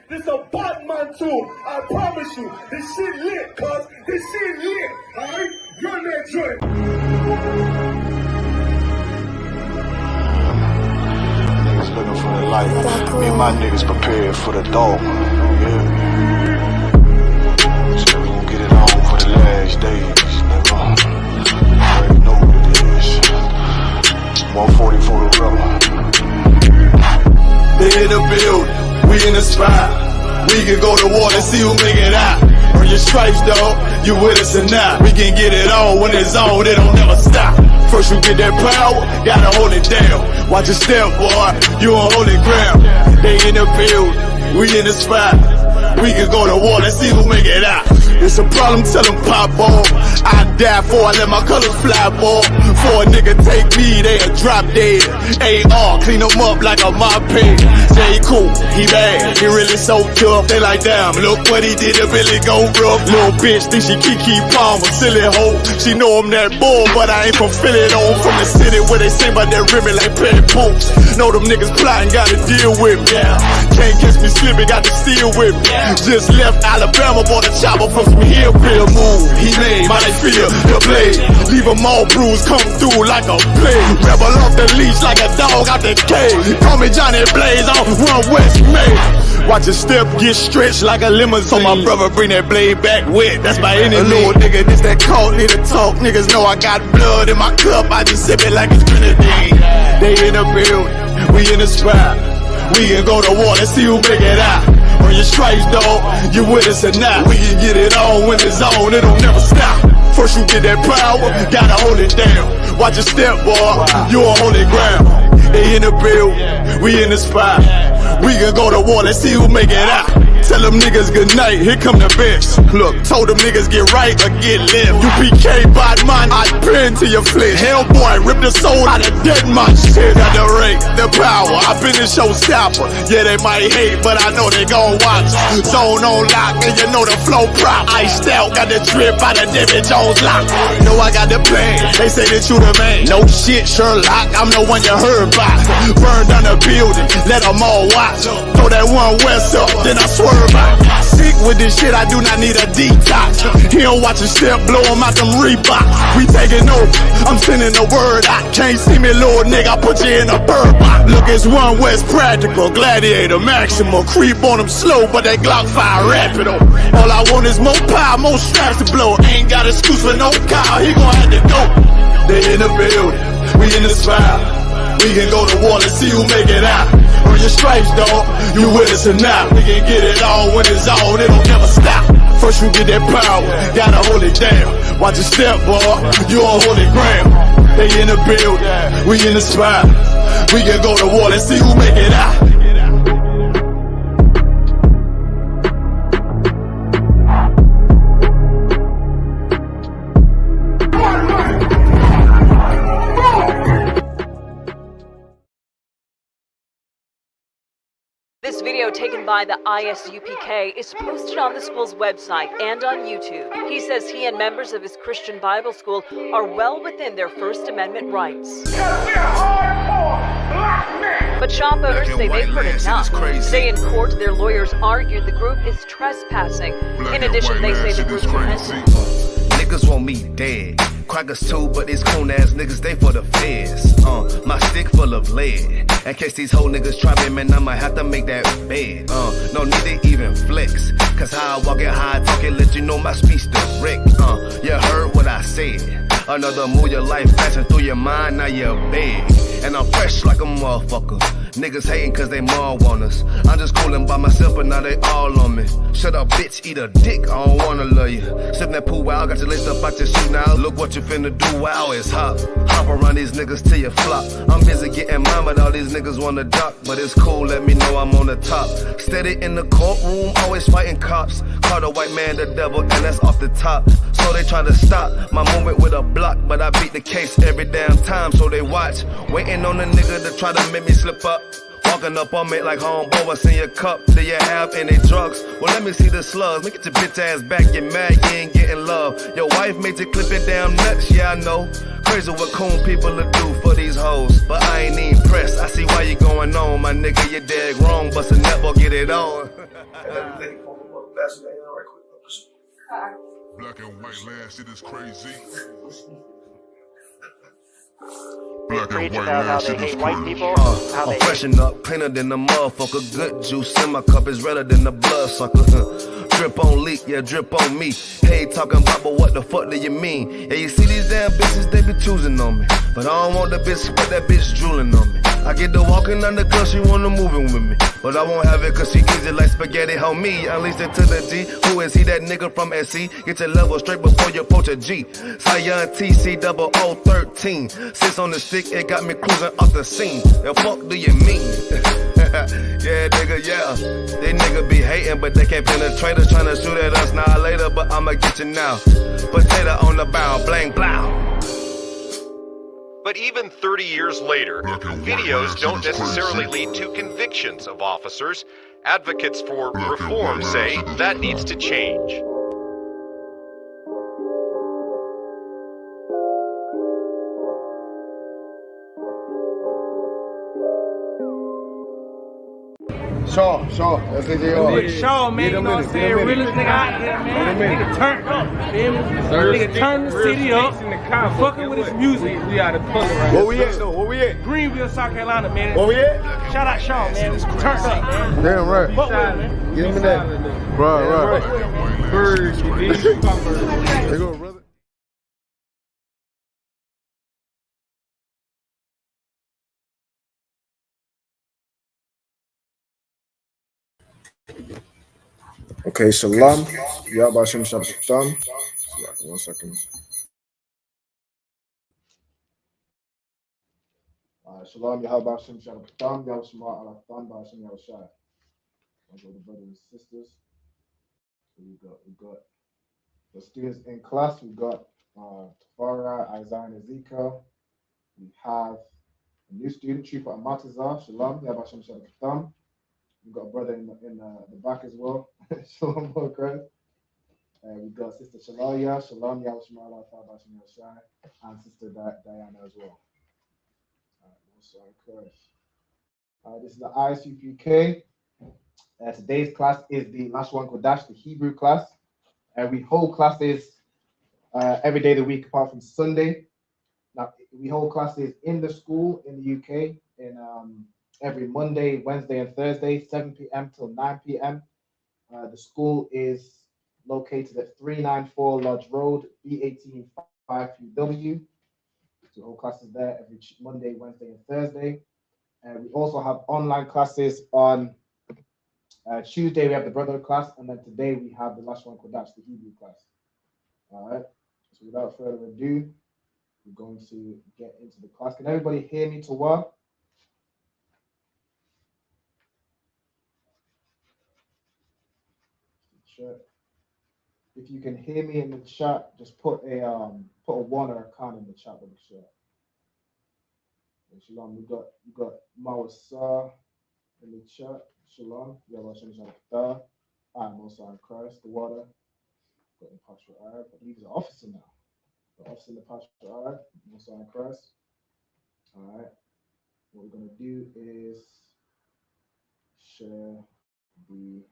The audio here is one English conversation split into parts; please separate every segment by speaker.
Speaker 1: This a Batman tool. I promise you. This shit lit, cuz. This shit lit. Alright? Run that joint.
Speaker 2: Niggas looking for the light. Me and my niggas prepared for the dog. Yeah. So we gon' get it on for the last days, nigga. You already know what it is. 140 for the rebel.
Speaker 3: They in the building, we in the spot. We can go to war and see who make it out. Earn your stripes, dog, you with us or not. We can get it on when it's on, it don't never stop. First you get that power, gotta hold it down. Watch your step, boy, you on holy ground. They in the building, we in the spot. We can go to war and see who make it out. It's a problem, tell them pop on. I die for I let my colors fly, boy. For a nigga take me, they a drop dead. AR, clean them up like a mop pig. J. Cool, he bad, he really so tough. They like, damn, look what he did, it really go rough. Little bitch think she Kiki Palmer, silly hoe. She know I'm that bull, but I ain't from Philly though. From the city where they sing about that ribbon like petty poops. Know them niggas plotting, gotta deal with me. Can't catch me slipping, got to steal with me. Just left Alabama, bought a chopper from some hillbill move. He made my life feel the blade. Leave them all bruised, come through like a plague. Rebel off the leash like a dog out the cage. Call me Johnny Blaze, I'm Run West May. Watch your step get stretched like a limousine. So my brother bring that blade back wet, that's by any means. Little nigga, this that cold, need to talk. Niggas know I got blood in my cup, I just sip it like it's grenadine. They in the building, we in the spot. We can go to war, let's see who make it out. Earn your stripes, dog, you with us or not. We can get it on when it's on, it'll never stop. First you get that power, gotta hold it down. Watch your step, boy, you on holy ground. They in the building, we in the spot. We can go to war, let's see who make it out. Tell them niggas good night, here come the best. Look, told them niggas get right or get left. UPK bought mine, I pin to your flesh. Hellboy, rip the soul out of dead man shit. Got the rate, the power, I been a showstopper. Yeah, they might hate, but I know they gon' watch. Zone on lock, and you know the flow prop. Iced out, got the drip out of David Jones lock. Know I got the plan, they say that you the man. No shit, Sherlock, I'm the one you heard about. Burn down the building, let them all watch. Throw that one west up, then I swerve. Sick with this shit, I do not need a detox. He don't watch a step, blow him out them Reeboks. We taking over, I'm sending the word out. Can't see me, little nigga, I put you in a bird box. Look, it's One West practical, gladiator, maximal. Creep on them slow, but they Glock 5 rapido. All I want is more power, more straps to blow. Ain't got excuse for no cow, he gon' have to go. They in the building, we in the spot. We can go to war and see who make it out. Earn your stripes, dog, you with us or not. We can get it on when it's on, it'll never stop. First you get that power, gotta hold it down. Watch your step, boy, you on holy ground. They in the building, we in the spot. We can go to war and see who make it out.
Speaker 4: This video taken by the ISUPK is posted on the school's website and on YouTube. He says he and members of his Christian Bible school are well within their First Amendment rights. But shop owners say they've heard enough. Today in court, their lawyers argued the group is trespassing. In addition, they say the group's offensive.
Speaker 5: Niggas want me dead. Crackers too, but these coon ass niggas, they for the feds. My stick full of lead. In case these whole niggas try me, man, I might have to make that bed. No need to even flex. Cause how I walk it, how I talk it, let you know my speech direct. You heard what I said. Another move, your life passing through your mind, now you're big. And I'm fresh like a motherfucker. Niggas hating cause they mom want us. I'm just coolin' by myself, but now they all on me. Shut up, bitch, eat a dick, I don't wanna love you. Sip that pool, wow, got your lace up out your shoe now. Look what you finna do, wow, it's hot. Hop around these niggas till you flop. I'm busy getting mine, but all these niggas wanna duck. But it's cool, let me know I'm on the top. Steady in the courtroom, always fighting cops. Call the white man the devil, and that's off the top. So they try to stop my movement with a block, but I beat the case every damn time, so they watch. Waiting on a nigga to try to make me slip up. Walking up on me like homeboy, what's in your cup? Do you have any drugs? Well, let me see the slugs. Make it your bitch ass back, get mad, you ain't getting love. Your wife made you clip it damn nuts, yeah I know. Crazy what coon people will do for these hoes. But I ain't even pressed, I see why you going on. My nigga, you dead wrong, bust a netball, get it on.
Speaker 2: Black and white land shit is crazy. Black and white land shit is crazy.
Speaker 5: I'm freshen up, cleaner than the motherfucker. Good juice in my cup is redder than the bloodsucker. Drip on leak, yeah, drip on me. Hey, talking about, but what the fuck do you mean? Yeah, you see these damn bitches, they be choosing on me. But I don't want the bitch, but that bitch drooling on me. I get the walking on the girl, she wanna moving with me. But I won't have it cause she easy like spaghetti, homie. Unleashed it to the G. Who is he? That nigga from SC? Get your level straight before you approach a G. Cyan TC 0013. Sits on the stick, it got me cruising off the scene. The fuck do you mean? Yeah, nigga, yeah. They nigga be hating, but they can't penetrate us. Tryna shoot at us now or later, but I'ma get you now. Potato on the bow, blang, blow.
Speaker 6: But even 30 years later, videos don't necessarily lead to convictions of officers. Advocates for reform say that needs to change.
Speaker 7: Shaw, that's nigga.
Speaker 8: Shaw, man, you know what I'm saying? Realest nigga out there, man. Nigga turned up, feel me? Nigga turned the city up, fucking with his music. We out of pull right.
Speaker 7: Where we at though? Where we at?
Speaker 8: Greenville, South Carolina, man.
Speaker 7: Where we at?
Speaker 8: Shout out Shaw, man. Turned up, man.
Speaker 7: Damn right.
Speaker 8: Fuck with him, man.
Speaker 7: Get him in that. Right. Birds, They go, brother. Okay, Shalom. Yahweh Hashem Shabbatam. 1 second. Shalom, Yahweh Hashem Shabbatam. Yahweh Shema Alatan, Hashem Yahushai. Those are the brothers and sisters. So we got the students in class. We got Tafara, Isaiah, and Ezekiel. We have a new student, Trooper Amatazar. Shalom, Yahweh Hashem Shabbatam. We've got a brother in the back as well. Shalom, Christ. We've got Sister Shalaya, Shalom, Yahweh Shema Allah, and Sister Diana as well. This is the ISUPK. Today's class is the Lashawan Qadash, the Hebrew class. We hold classes every day of the week apart from Sunday. Now, we hold classes in the school in the UK every Monday, Wednesday, and Thursday, 7 p.m. till 9 p.m. The school is located at 394 Lodge Road, B18 5UW. So all classes there every Monday, Wednesday, and Thursday. And we also have online classes on Tuesday. We have the brotherhood class, and then today we have the Lashawan Qadash, the Hebrew class. All right. So without further ado, we're going to get into the class. Can everybody hear me to well? If you can hear me in the chat, just put a 1 or a count in the chat with the chat. Shalom, we got Mawasa in the chat. Shalom, Yahweh Shem. I'm also in Christ, the water. Got the Pastor Arab. I believe he's an officer now. The officer in the Pastor Arab, also in Christ. All right. What we're gonna do is share the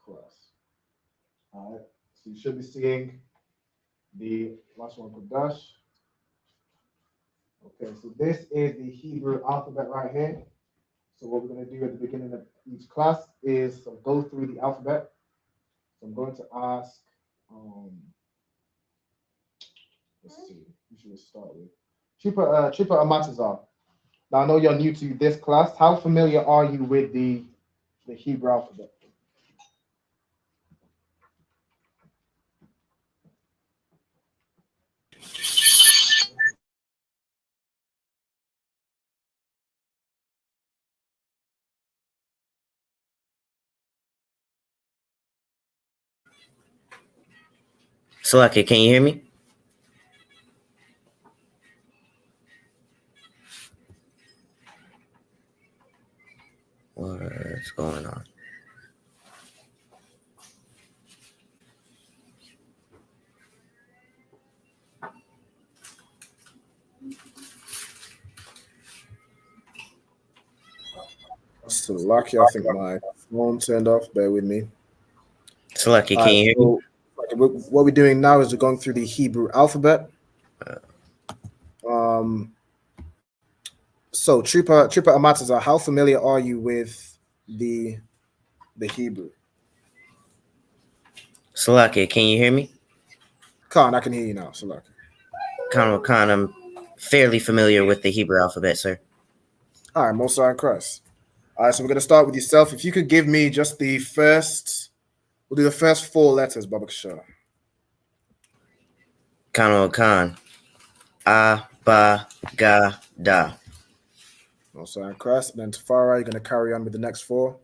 Speaker 7: class. All right, so you should be seeing the Lashawan Qadash. Okay, so this is the Hebrew alphabet right here. So what we're going to do at the beginning of each class is go through the alphabet. So I'm going to ask, let's see, who should we start with? Trooper Amatazar. Now I know you're new to this class. How familiar are you with the Hebrew alphabet?
Speaker 9: Salaki, can you hear me? What's going on?
Speaker 7: So lucky, I think my phone turned off. Bear with me.
Speaker 9: Salaki, can you hear me?
Speaker 7: What we're doing now is we're going through the Hebrew alphabet. So, Trooper Amataza, how familiar are you with the Hebrew?
Speaker 9: Salaki, can you hear me?
Speaker 7: Khan, I can hear you now. Salaki.
Speaker 9: Khan, I'm fairly familiar with the Hebrew alphabet, sir.
Speaker 7: All right, Mosai and Christ. All right, so we're going to start with yourself. If you could give me just we'll do the first 4 letters, Baba Shah.
Speaker 9: Khan. A, Ba, Ga, Da.
Speaker 7: Mosai and Christ. And then Tafara, you're going to carry on with the next 4.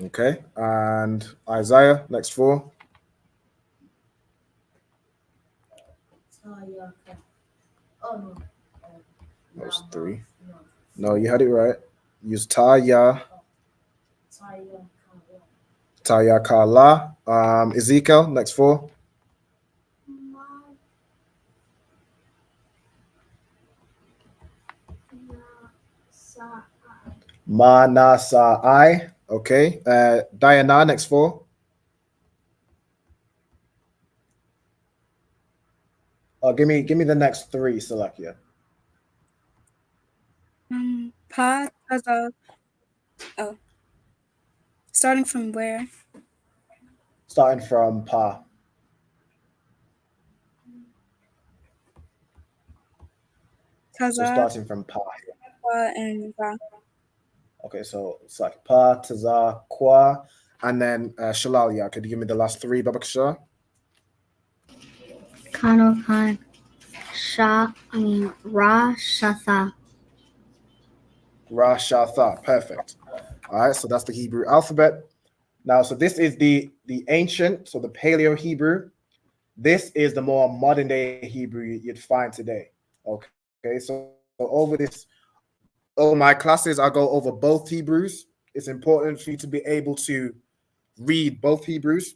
Speaker 7: Okay, and Isaiah, next 4. That was 3. No, you had it right. Use Taya Kala. Ezekiel, next 4. Manasai. Okay. Diana, next 4. Give me the next 3, Salakia.
Speaker 10: Pa, Taza. Oh. Starting from where?
Speaker 7: Starting from Pa.
Speaker 10: Taza.
Speaker 7: So starting from Pa.
Speaker 10: And Ra.
Speaker 7: Okay, so it's like Pa, Taza, Kwa, and then Shalalia. Could you give me the last 3, Babakasha?
Speaker 11: Khan, Ra, Shatha.
Speaker 7: Ra, Shatha. Perfect. All right, so that's the Hebrew alphabet. Now, so this is the ancient, so the Paleo Hebrew. This is the more modern day Hebrew you'd find today. Okay, so over my classes, I go over both Hebrews. It's important for you to be able to read both Hebrews,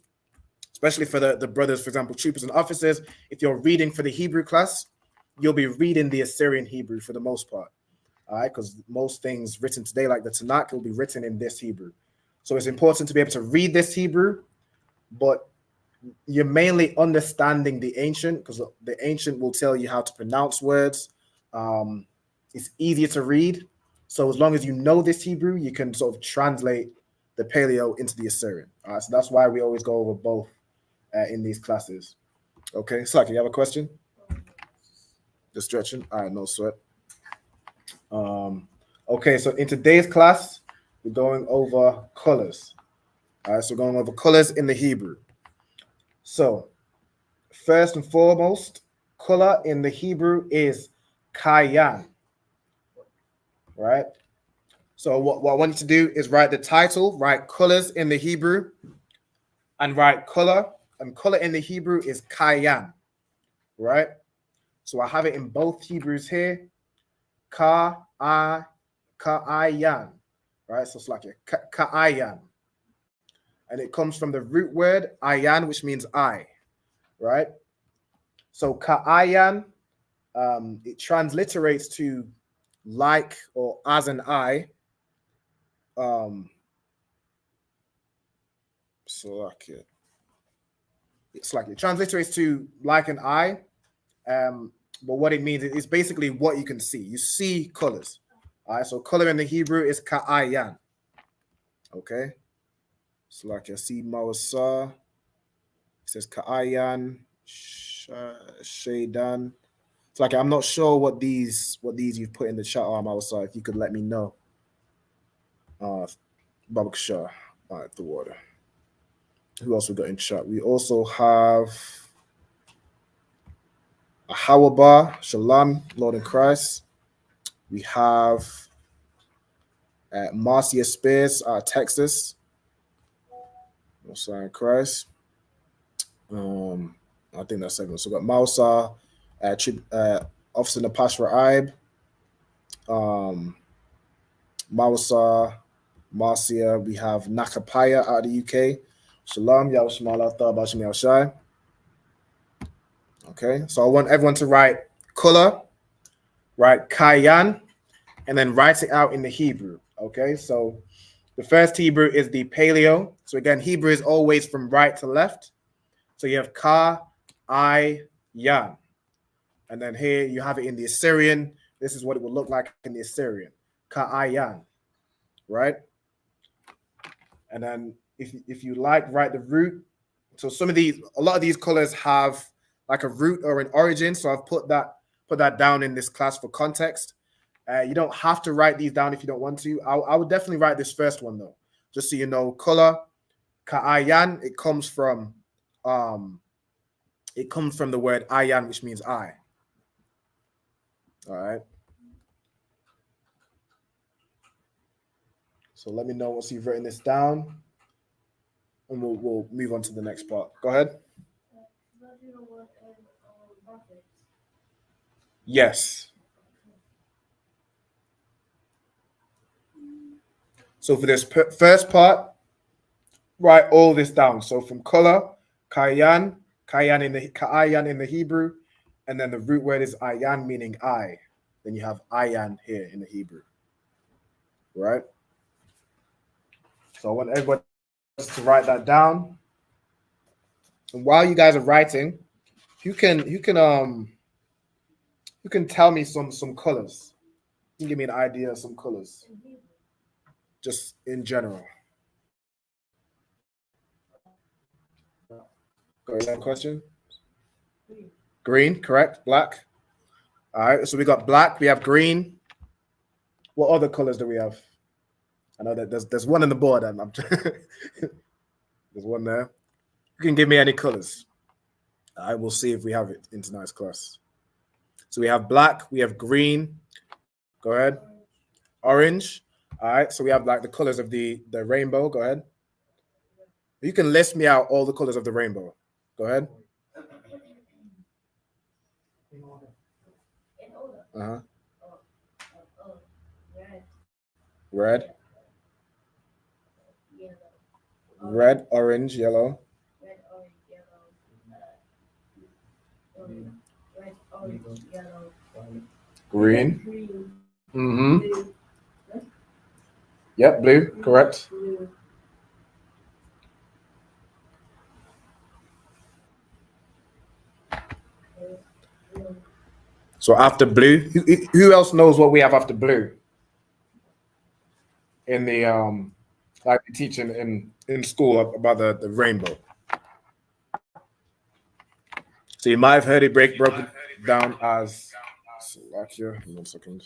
Speaker 7: especially for the brothers, for example, troopers and officers. If you're reading for the Hebrew class, you'll be reading the Assyrian Hebrew for the most part. All right, because most things written today, like the Tanakh, will be written in this Hebrew. So it's important to be able to read this Hebrew, but you're mainly understanding the ancient, because the ancient will tell you how to pronounce words. It's easier to read. So as long as you know this Hebrew, you can sort of translate the Paleo into the Assyrian. All right, so that's why we always go over both in these classes. Okay, Slaki, you have a question? Just stretching. All right, no sweat. Okay, so in today's class, we're going over colors. All right, so we're going over colors in the Hebrew. So first and foremost, color in the Hebrew is kayan. Right? So what I want you to do is write the title, write colors in the Hebrew, and write color. And color in the Hebrew is kayan. Right? So I have it in both Hebrews here. Ka'ayan. Right? So it's like ka'ayan. And it comes from the root word ayan, which means eye. Right? So ka'ayan, it transliterates to like or as an eye. It's like it transliterates to like an eye. But what it means is basically what you can see. You see colors. All right, so color in the Hebrew is ka'ayan. Okay. It's like I see Mawasa. It says ka'ayan, shaydan. It's like I'm not sure what these you've put in the chat are, Mawasa. If you could let me know. Babak Shah. All right, the water. Who else we got in chat? We also have Ahawaba, Shalom, Lord in Christ. We have Marcia Spears, Texas. Messiah in Christ. I think that's everyone. So we got Mausa, Officer Napash Raib, Mausa, Marcia. We have Nakapaya out of the UK. Shalom, Yawashmala, Thabashim Yawashai. Okay, so I want everyone to write color, right? Kayan, and then write it out in the Hebrew. Okay, so the first Hebrew is the Paleo. So again, Hebrew is always from right to left. So you have Ka, I, Yan. And then here you have it in the Assyrian. This is what it would look like in the Assyrian. Ka, I, Yan. Right? And then if you like, write the root. So a lot of these colors have like a root or an origin. So I've put that down in this class for context. You don't have to write these down if you don't want to. I would definitely write this first one though, just so you know. Color, ka'ayan, it comes from the word ayan, which means I. All right. So let me know once you've written this down, and we'll move on to the next part. Go ahead. Yes. So for this first part, write all this down. So from color, kayan in the Hebrew, and then the root word is ayan, meaning I. Then you have ayan here in the Hebrew, right? So I want everybody to write that down. And while you guys are writing, you can tell me some colors. You can give me an idea of some colors, just in general. Got another question? Green, correct. Black. All right. So we got black. We have green. What other colors do we have? I know that there's one on the board, and there's one there. You can give me any colors. I will see if we have it in tonight's class. So we have black. We have green. Go ahead. Orange. All right. So we have like the colors of the rainbow. Go ahead. You can list me out all the colors of the rainbow. Go ahead. Uh-huh. Red. Red, orange, yellow. Green. Mm-hmm. Yep, blue, correct. So after blue, who else knows what we have after blue? In the like we teach in school about the rainbow. So you might have heard it broken down as Slovakia. 1 second.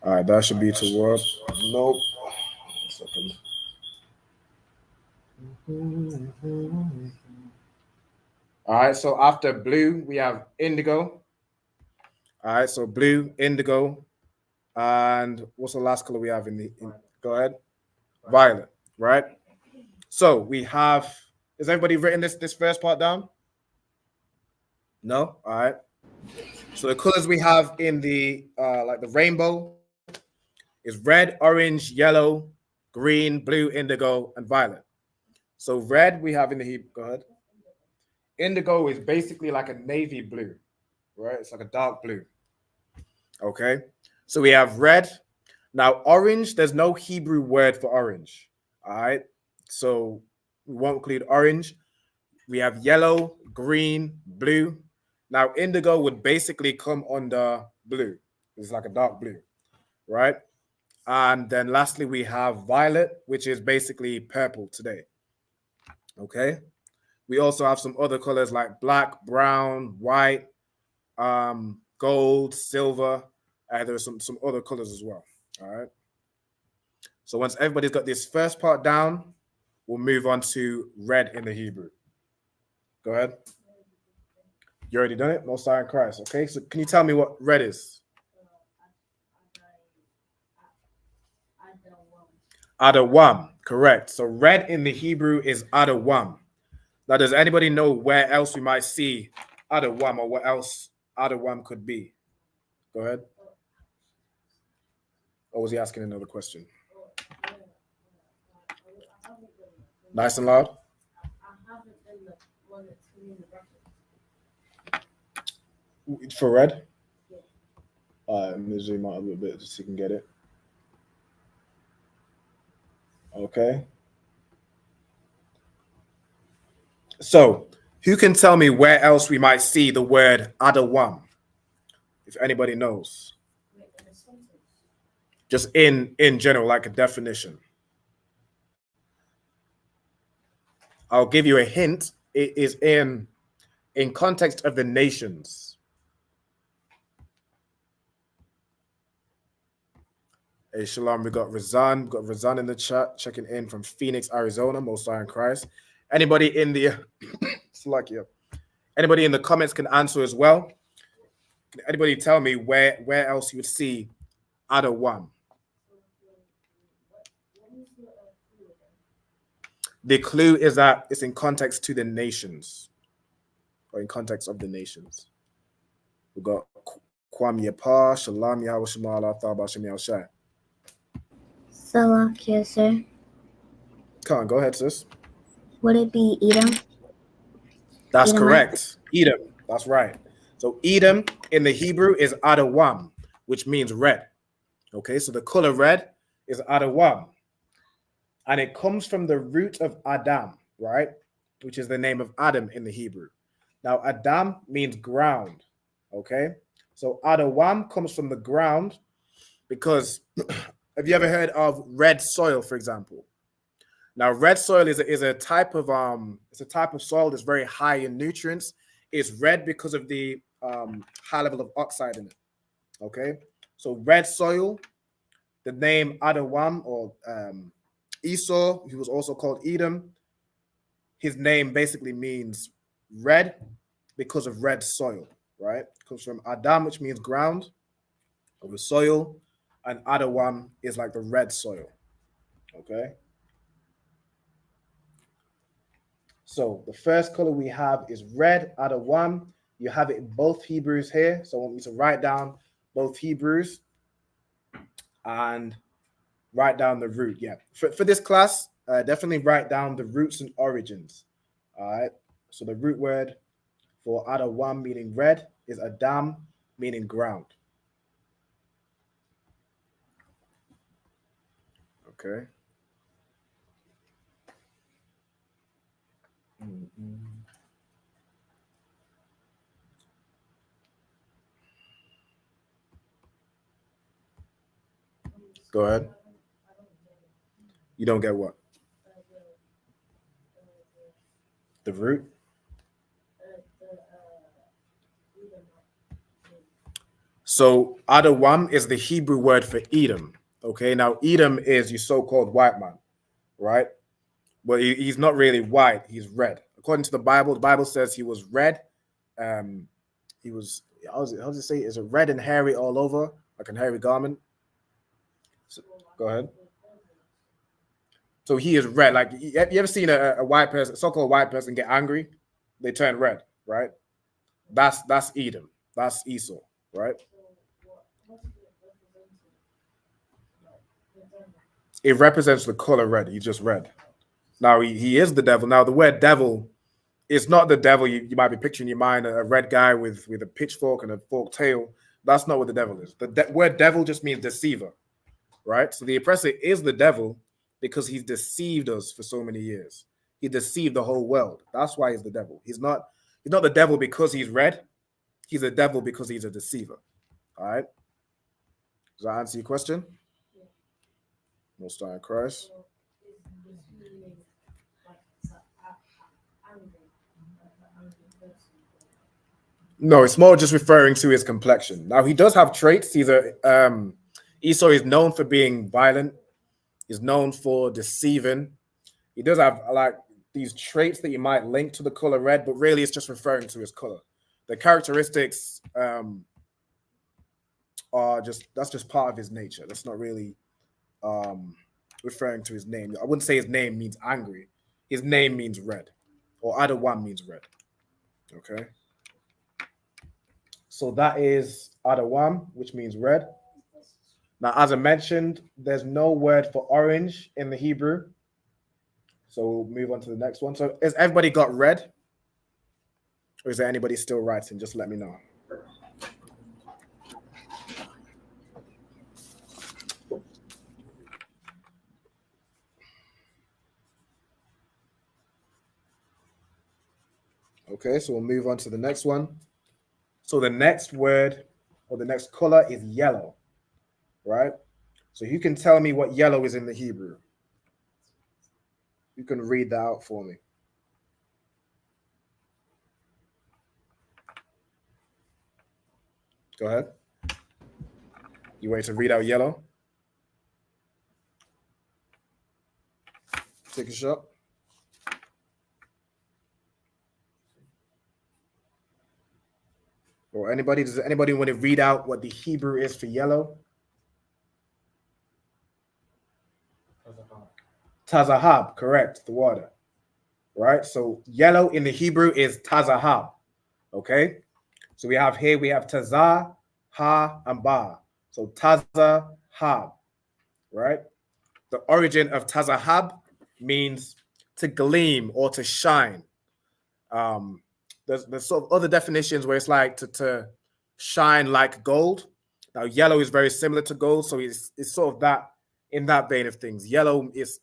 Speaker 7: All right, that should be to work. Nope. 1 second. All right, so after blue, we have indigo. All right, so blue, indigo, and what's the last color we have go ahead? Violet, right? So we have, has everybody written this first part down? No? All right. So the colors we have in the like the rainbow is red, orange, yellow, green, blue, indigo, and violet. So red we have in the Hebrew. Go ahead. Indigo is basically like a navy blue, right? It's like a dark blue. Okay. So we have red. Now orange, there's no Hebrew word for orange. All right. So we won't include orange. We have yellow, green, blue. Now indigo would basically come under blue. It's like a dark blue, right? And then lastly, we have violet, which is basically purple today. Okay. We also have some other colors like black, brown, white, gold, silver. There's some other colors as well. All right. So once everybody's got this first part down, we'll move on to red in the Hebrew. Go ahead. You already done it? Most High in Christ. Okay. So can you tell me what red is? Adawam. Correct. So red in the Hebrew is Adawam. Now, does anybody know where else we might see Adawam or what else Adawam could be?
Speaker 12: Go ahead. Or was he asking another question? Nice and loud. For red? Let me zoom out a little bit so you can get it. Okay. So, who can tell me where else we might see the word Adawam? If anybody knows. Just in general, like a definition. I'll give you a hint. It is in context of the nations. Hey, shalom, we got Razan. We've got Razan in the chat, checking in from Phoenix, Arizona, Most High in Christ. Anybody in the anybody in the comments can answer as well. Can anybody tell me where else you would see Adawam? The clue is that it's in context to the nations, or in context of the nations. We've got Kwam Yapa, Shalom Yahweh Shemala, Thaba Shem Yahushai.
Speaker 11: Salakia, sir.
Speaker 12: Come on, go ahead, sis.
Speaker 11: Would it be Edom?
Speaker 12: That's
Speaker 11: Edomite?
Speaker 12: correct. Edom. That's right. So Edom in the Hebrew is Adawam, which means red. Okay, so the color red is Adawam. And it comes from the root of Adam, right? Which is the name of Adam in the Hebrew. Now, Adam means ground. Okay, so Adawam comes from the ground because have you ever heard of red soil, for example? Now, red soil is a type of soil that's very high in nutrients. It's red because of the high level of oxide in it. Okay, so red soil, the name Adawam or Esau, he was also called Edom. His name basically means red because of red soil, right? It comes from Adam, which means ground or the soil, and Adawam is like the red soil. Okay. So the first color we have is red, Adawam. You have it in both Hebrews here. So I want you to write down both Hebrews and write down the root. Yeah. For this class, definitely write down the roots and origins. All right. So the root word for Adawam meaning red is Adam meaning ground. Okay. Go ahead. You don't get what? The root? So Adawam is the Hebrew word for Edom. Okay, now Edom is your so-called white man, right? Well, he's not really white, he's red. According to the Bible says he was red. He was, how does it say? Is it red and hairy all over, like a hairy garment? So, go ahead. So he is red. Like, you ever seen a white person, so-called white person, get angry? They turn red, right? That's Edom. That's Esau, right? It represents the color red. He's just red. Now, he is the devil. Now, the word devil is not the devil you might be picturing in your mind, a red guy with a pitchfork and a forked tail. That's not what the devil is. The word devil just means deceiver, right? So the oppressor is the devil because he's deceived us for so many years. He deceived the whole world. That's why he's the devil. He's not the devil because he's red. He's a devil because he's a deceiver. All right? Does that answer your question? Most High in Christ. No, it's more just referring to his complexion. Now, he does have traits. He's Esau is known for being violent. He's known for deceiving. He does have like these traits that you might link to the color red, but really it's just referring to his color. The characteristics that's just part of his nature. That's not really referring to his name. I wouldn't say his name means angry. His name means red, or either one means red. Okay. So that is Adawam, which means red. Now, as I mentioned, there's no word for orange in the Hebrew. So we'll move on to the next one. So has everybody got red? Or is there anybody still writing? Just let me know. Okay, so we'll move on to the next one. So the next word or the next color is yellow, right? So you can tell me what yellow is in the Hebrew. You can read that out for me. Go ahead. You ready to read out yellow? Take a shot. Or anybody, does anybody want to read out what the Hebrew is for yellow? Tazahab, correct, the water. Right? So yellow in the Hebrew is tazahab. Okay? So we have tazah, ha, and ba. So tazahab, right? The origin of tazahab means to gleam or to shine. There's sort of other definitions where it's like to shine like gold. Now, yellow is very similar to gold, so it's sort of that in that vein of things. Yellow is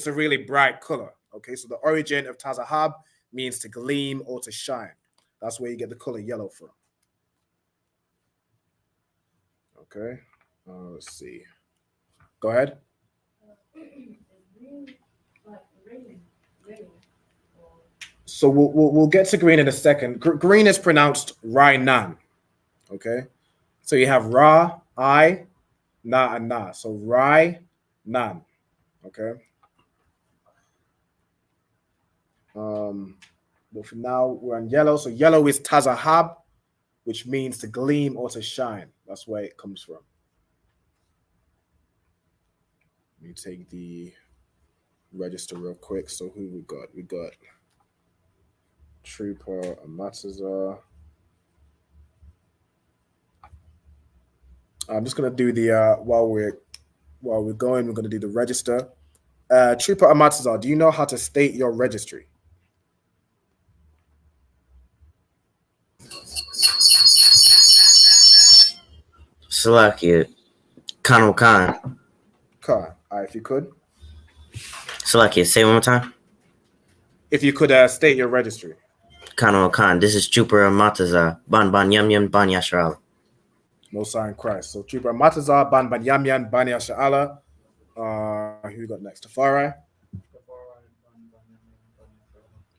Speaker 12: a really bright color. Okay, so the origin of tazahab means to gleam or to shine. That's where you get the color yellow from. Okay, let's see. Go ahead. So we'll get to green in a second. Green is pronounced Rainan. Okay, so you have Ra, I, Na, and Na. So Rainan. Okay. But for now we're on yellow. So yellow is tazahab, which means to gleam or to shine. That's where it comes from. Let me take the register real quick. So who we got? We got Trooper Amatazar. I'm just gonna do the while we're going, we're gonna do the register. Trooper Amatazar, do you know how to state your registry?
Speaker 9: Salakia, Khan Khan.
Speaker 12: Khan, if you could.
Speaker 9: Salakia, say one more time.
Speaker 12: If you could state your registry.
Speaker 9: Khan Khan, this is Trooper Mataza, Ban Ban Yam Yam Ban Yashral.
Speaker 12: No sign Christ. So Trooper Mataza, Ban Ban Yam Yam Ban Yasha'ala. Who we got next? Tafari.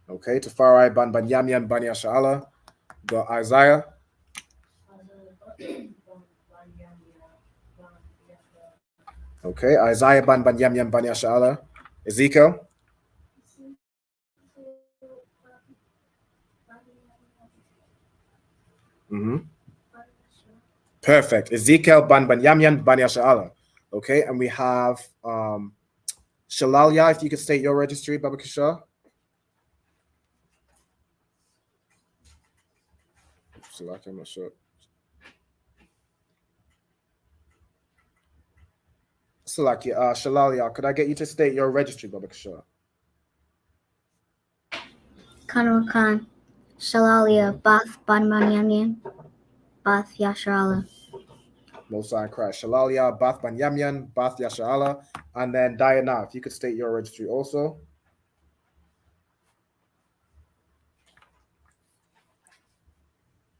Speaker 12: Okay, Tafari, Ban Ban Yam Yam Ban Yasha'ala. Got Isaiah. Okay, Isaiah Ban Ban Yam Yam Ban Yasha'ala. Ezekiel. Perfect. Ezekiel Ban Ban Yam Yam Ban Yasha'ala. Okay, and we have Shalalia, if you could state your registry, Baba Kishar. Shalalia, I'm not sure. Shalalia, could I get you to state your registry, Baba Kishar?
Speaker 11: Khan, Shalalia, Bath, Ban Ban Yam Yam, Bath Yasharala.
Speaker 12: Mosai Christ. Shalalia, Bath Ban Yam Yam, Bath Yasharala. And then Diana, if you could state your registry also.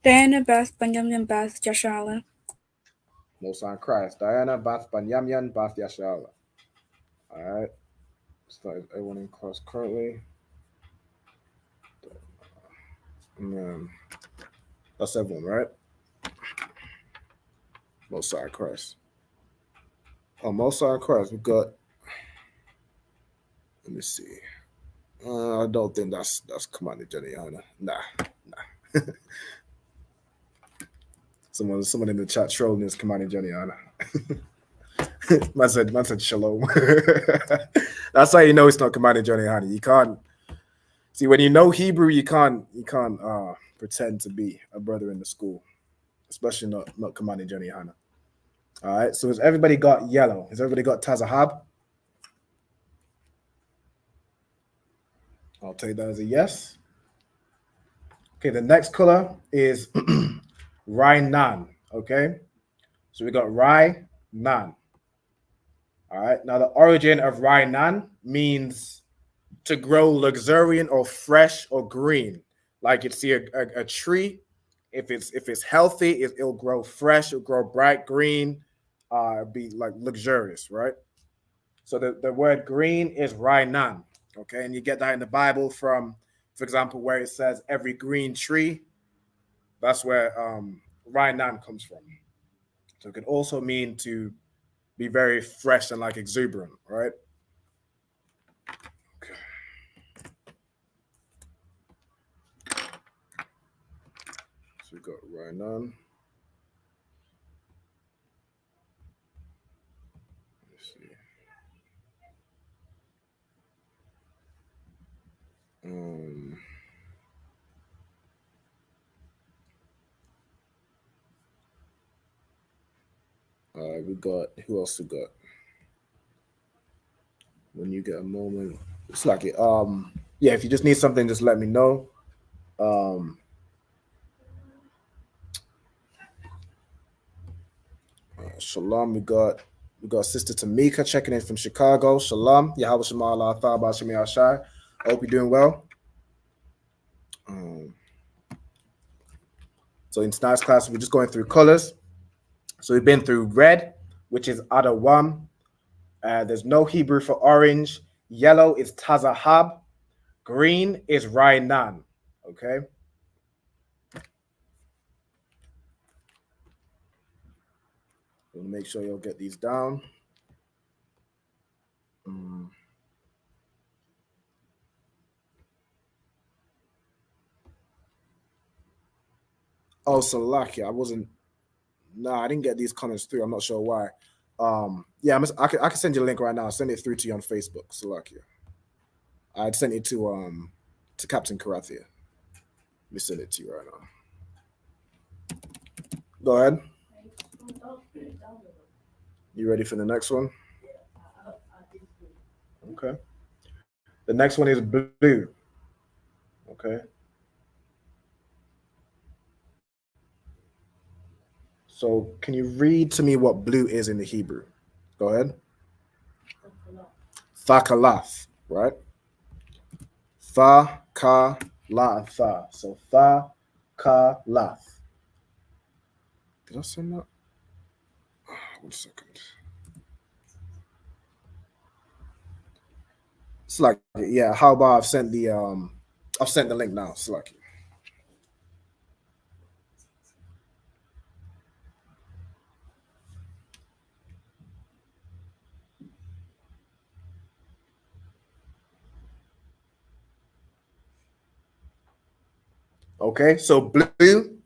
Speaker 10: Diana, Bath, Ban Yam Yam, Bath Yasharala.
Speaker 12: Mosai Christ. Diana, Bath Ban Yam Yam, Bath Yasharala. All right. So everyone in class currently. That's everyone, right? Mosai Christ. Oh, Mosai Christ. We got. Let me see. I don't think that's Commander Jennyana. Nah. Someone in the chat trolling is Commander Jennyana. man said shalom. That's how you know it's not Commander Jennyana. You can't. See, when you know Hebrew, you can't pretend to be a brother in the school, especially not commanding Johnny Hannah. All right. So has everybody got yellow? Has everybody got Tazahab? I'll take that as a yes. Okay. The next color is Rainan. Okay. So we got Rainan. All right. Now the origin of Rainan means to grow luxuriant or fresh or green. Like you see a tree, if it's healthy, it'll grow fresh, it'll grow bright green, be like luxurious, right? So the word green is Rainan, okay? And you get that in the Bible from, for example, where it says every green tree, that's where Rainan comes from. So it could also mean to be very fresh and like exuberant, right? So we got Rainan. Let's see. We got, who else we got? When you get a moment, it's like it. Yeah, if you just need something, just let me know. Shalom, we got Sister Tamika checking in from Chicago. Shalom, Yahweh Shema Allah Thaba Shemi Ashai. I hope you're doing well. So in tonight's class, we're just going through colors. So we've been through red, which is Adawam. There's no Hebrew for orange. Yellow is Tazahab. Green is Rainan. Okay. We'll make sure you'll get these down. Oh, Salakia, I didn't get these comments through. I'm not sure why. Yeah, I can send you a link right now. I'll send it through to you on Facebook, Salakia. I'd sent it to Captain Karathia. Let me send it to you right now. Go ahead. You ready for the next one? Okay. The next one is blue. Okay. So can you read to me what blue is in the Hebrew? Go ahead. Thakalath, right? Thakalath. So Thakalath. Did I send that? 1 second. It's like, yeah, how about I've sent the link now. It's like, okay, so blue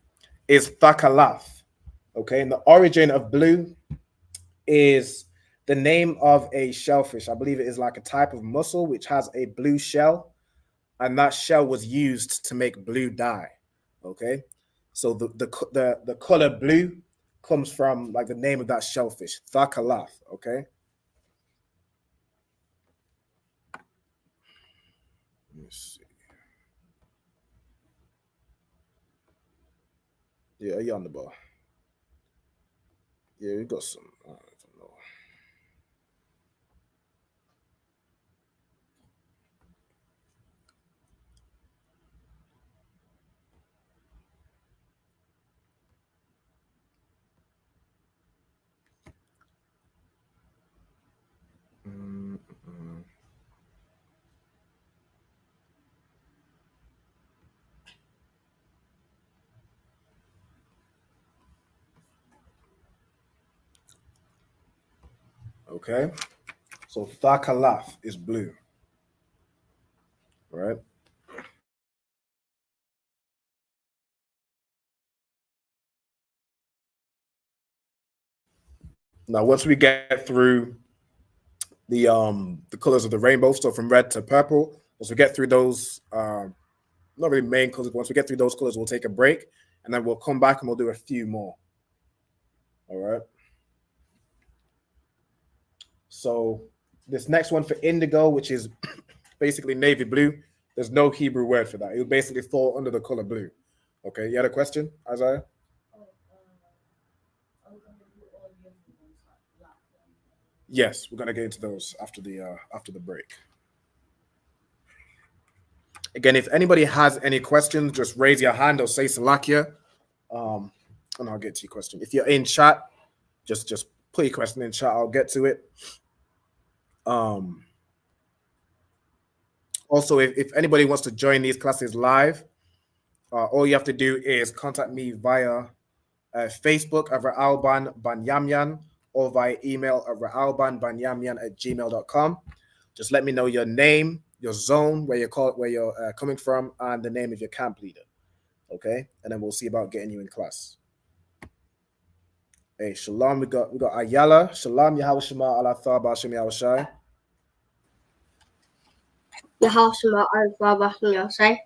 Speaker 12: is Thakalath. Okay, and the origin of blue is the name of a shellfish. I believe it is like a type of mussel which has a blue shell, and that shell was used to make blue dye. Okay, so the color blue comes from like the name of that shellfish, Thakalath. Okay. Let me see. Yeah, you're on the ball. Yeah, we got some. I don't know. Okay, so Thakalath is blue, right? Now, once we get through the colors of the rainbow, so from red to purple, Once we get through those, not really main colors, but once we get through those colors, we'll take a break, and then we'll come back and we'll do a few more. All right. So this next one for indigo, which is basically navy blue, there's no Hebrew word for that. It would basically fall under the color blue. Okay, you had a question, Isaiah? Yes, we're gonna get into those after the break. Again, if anybody has any questions, just raise your hand or say Salakia, and I'll get to your question. If you're in chat, just put your question in chat. I'll get to it. Also, if anybody wants to join these classes live, all you have to do is contact me via Facebook at Ra'alban Banyamyan or via email at ra'albanbanyamyan@gmail.com. Just let me know your name, your zone, where you're coming from, and the name of your camp leader. Okay, and then we'll see about getting you in class. Hey, shalom. We got Ayala. Shalom. Yahweh Shema Allah Thaba Shem Yahweh Shai.
Speaker 11: Yahweh Shema Allah Thaba Shem Yahweh Shai.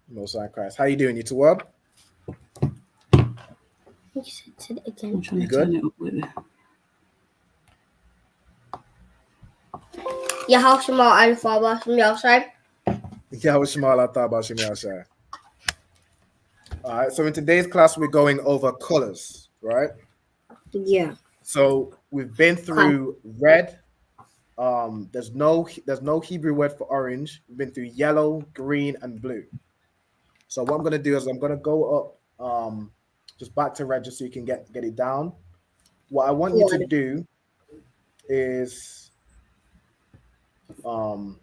Speaker 12: Most High Christ. How you doing, you two up?
Speaker 11: You said it again.
Speaker 12: You good?
Speaker 11: Yahweh Shema Allah Thaba Shem Yahweh Shai.
Speaker 12: Yahweh Shema Allah Thaba Shem Yahweh Shai. All right, so in today's class, we're going over colors, right?
Speaker 11: Yeah.
Speaker 12: So we've been through red. There's no Hebrew word for orange. We've been through yellow, green, and blue. So what I'm gonna do is I'm gonna go up just back to red just so you can get it down. What I want you to do is we'll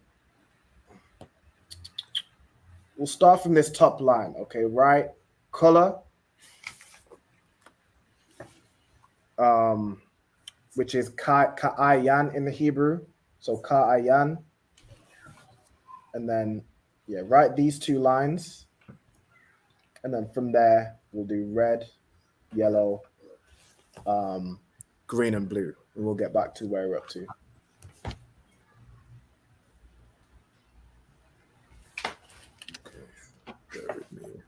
Speaker 12: start from this top line, okay, right? Color, which is ka'ayan in the Hebrew. So ka'ayan. And then, yeah, write these two lines. And then from there, we'll do red, yellow, green, and blue. And we'll get back to where we're up to. Okay, bear with me.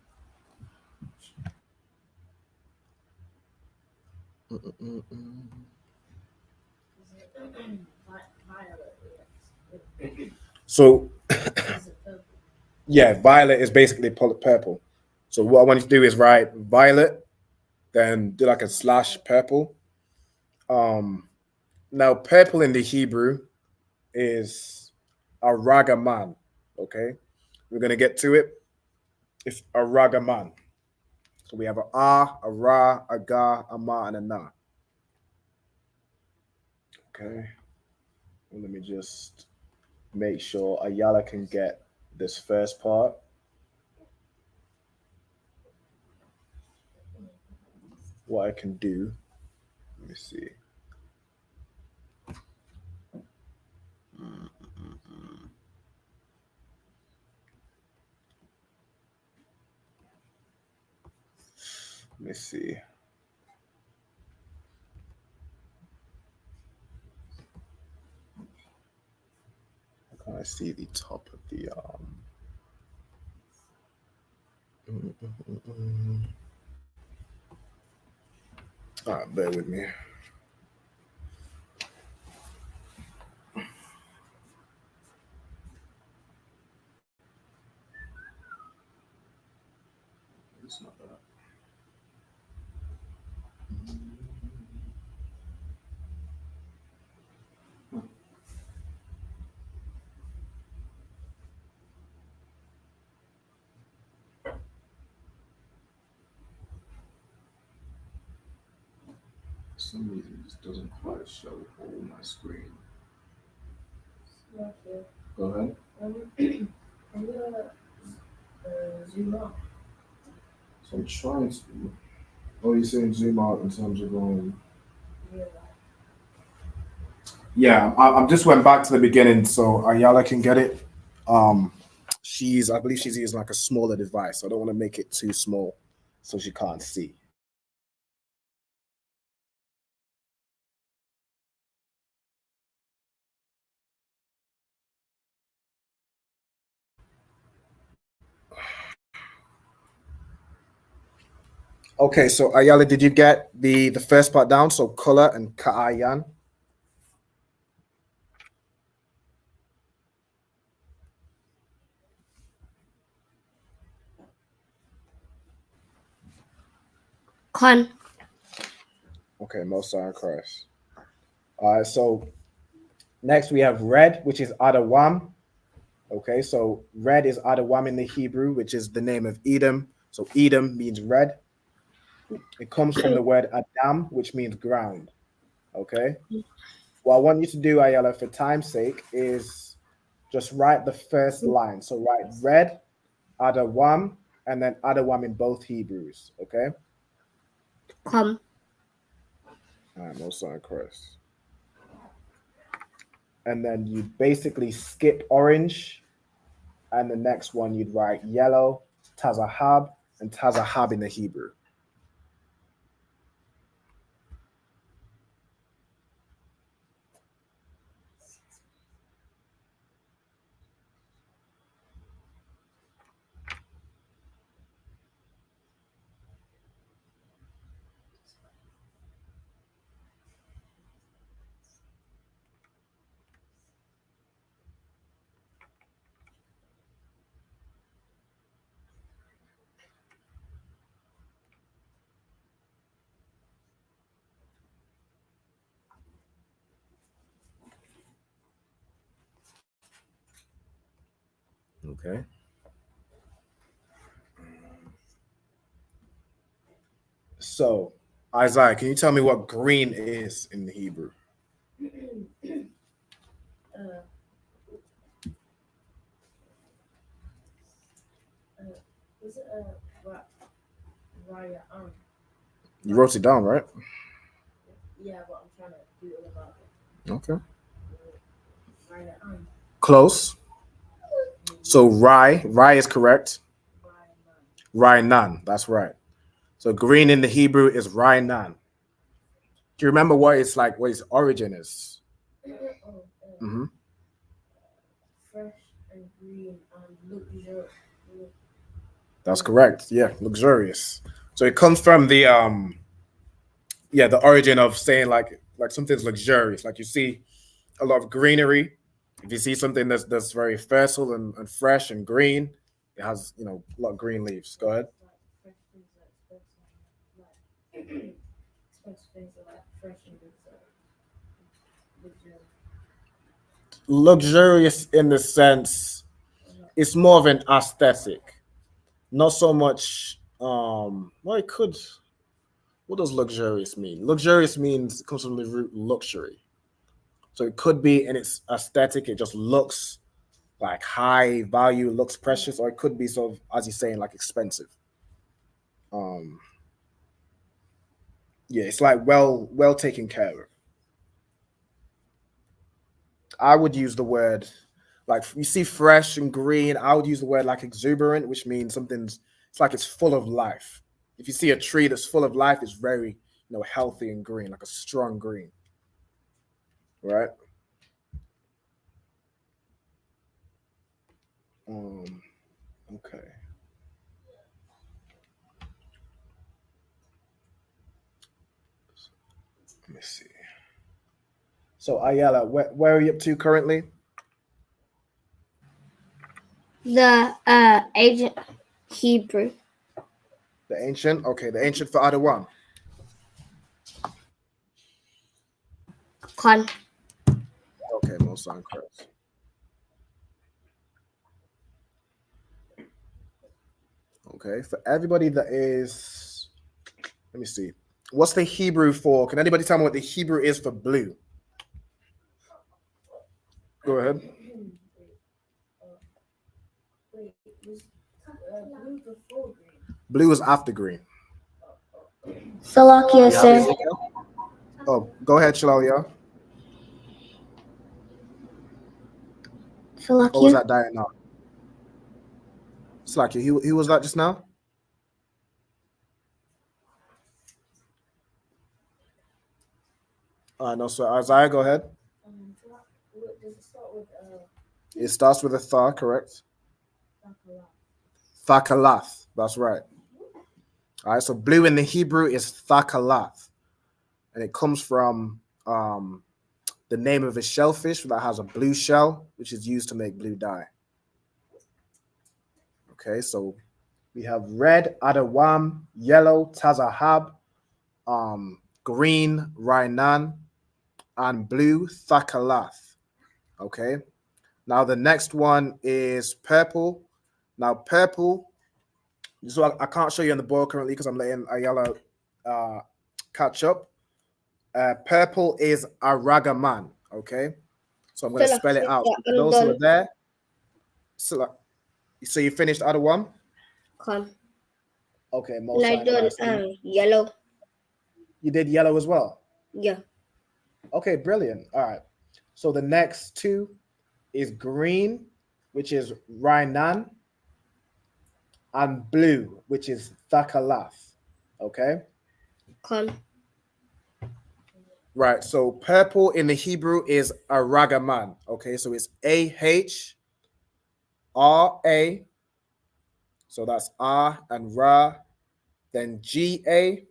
Speaker 12: So, yeah, violet is basically purple. So what I want you to do is write violet, then do like a slash purple. Now purple in the Hebrew is a ragaman. Okay, we're gonna get to it. It's a ragaman. So we have a ra, a ga, a ma, and a na. Okay, well, let me just make sure Ayala can get this first part. What I can do, let me see. Let me see. How can I see the top of the All right, bear with me. It's not that. For some reason, this doesn't quite show all my screen.
Speaker 13: Okay.
Speaker 12: Go ahead.
Speaker 13: I'm gonna zoom out.
Speaker 12: So I'm trying to. Oh, you're saying zoom out in terms of going. Yeah, I just went back to the beginning so Ayala can get it. I believe she's using like a smaller device. So I don't want to make it too small so she can't see. Okay, so Ayala, did you get the first part down? So color and ka'ayan.
Speaker 11: Con.
Speaker 12: Okay, most are in Christ. All right, so next we have red, which is Adawam. Okay, so red is Adawam in the Hebrew, which is the name of Edom. So Edom means red. It comes from the word Adam, which means ground. Okay. What I want you to do, Ayala, for time's sake, is just write the first line. So write red, Adawam, and then Adawam in both Hebrews. Okay.
Speaker 11: Come.
Speaker 12: All right, most are in Christ. And then you basically skip orange, and the next one you'd write yellow, Tazahab, and Tazahab in the Hebrew. Okay. So, Isaiah, can you tell me what green is in the Hebrew?
Speaker 13: Is it Raya?
Speaker 12: You wrote it down, right?
Speaker 13: Yeah, but I'm trying to do it about it.
Speaker 12: Okay.
Speaker 13: Raya.
Speaker 12: Close. So Rai is correct. Rainan, that's right. So green in the Hebrew is Rainan. Do you remember what it's like? What its origin is? Mm-hmm.
Speaker 13: Fresh and green and luxurious.
Speaker 12: That's correct. Yeah, luxurious. So it comes from the origin of saying like something's luxurious. Like you see a lot of greenery. If you see something that's very fertile and fresh and green, it has a lot of green leaves. Go ahead. Luxurious in the sense it's more of an aesthetic, not so much. It could. What does luxurious mean? Luxurious means it comes from the root luxury. So it could be in its aesthetic, it just looks like high value, looks precious, or it could be sort of, as you're saying, like expensive. It's like well taken care of. I would use the word like you see fresh and green. I would use the word like exuberant, which means it's like it's full of life. If you see a tree that's full of life, it's very healthy and green, like a strong green. Right? Okay. Let me see. So Ayala, where are you up to currently?
Speaker 11: The ancient Hebrew.
Speaker 12: The ancient? Okay, the ancient for Adawam.
Speaker 11: Con.
Speaker 12: Okay, most are correct. Okay, for everybody that is, let me see. What's the Hebrew for? Can anybody tell me what the Hebrew is for blue? Go ahead. Blue is after green.
Speaker 11: Salakia, sir.
Speaker 12: Oh, go ahead, Shalalia.
Speaker 11: Salakia.
Speaker 12: What was that dying now? Slakia, he was that just now? No, so Isaiah, go ahead.
Speaker 13: Does it start with
Speaker 12: It starts with a tha, correct? Thakalath, that's right. All right, so blue in the Hebrew is thakalath, and it comes from the name of a shellfish that has a blue shell, which is used to make blue dye. Okay, so we have red adawam, yellow tazahab, green rainan, and blue thakalath. Okay, now the next one is purple. Now purple, so I can't show you on the board currently because I'm letting Ayala catch up. Purple is aragaman. Okay, so I'm going to spell it out. For those who are there, so you finished adawam?
Speaker 11: Come.
Speaker 12: Okay,
Speaker 11: And I done yellow.
Speaker 12: You did yellow as well?
Speaker 11: Yeah.
Speaker 12: Okay, brilliant. All right. So the next two is green, which is rainan, and blue, which is thakalath. Okay?
Speaker 11: Come.
Speaker 12: Right. So purple in the Hebrew is aragaman. Okay, so it's A-H-R-A. So that's R and Ra, then G-A,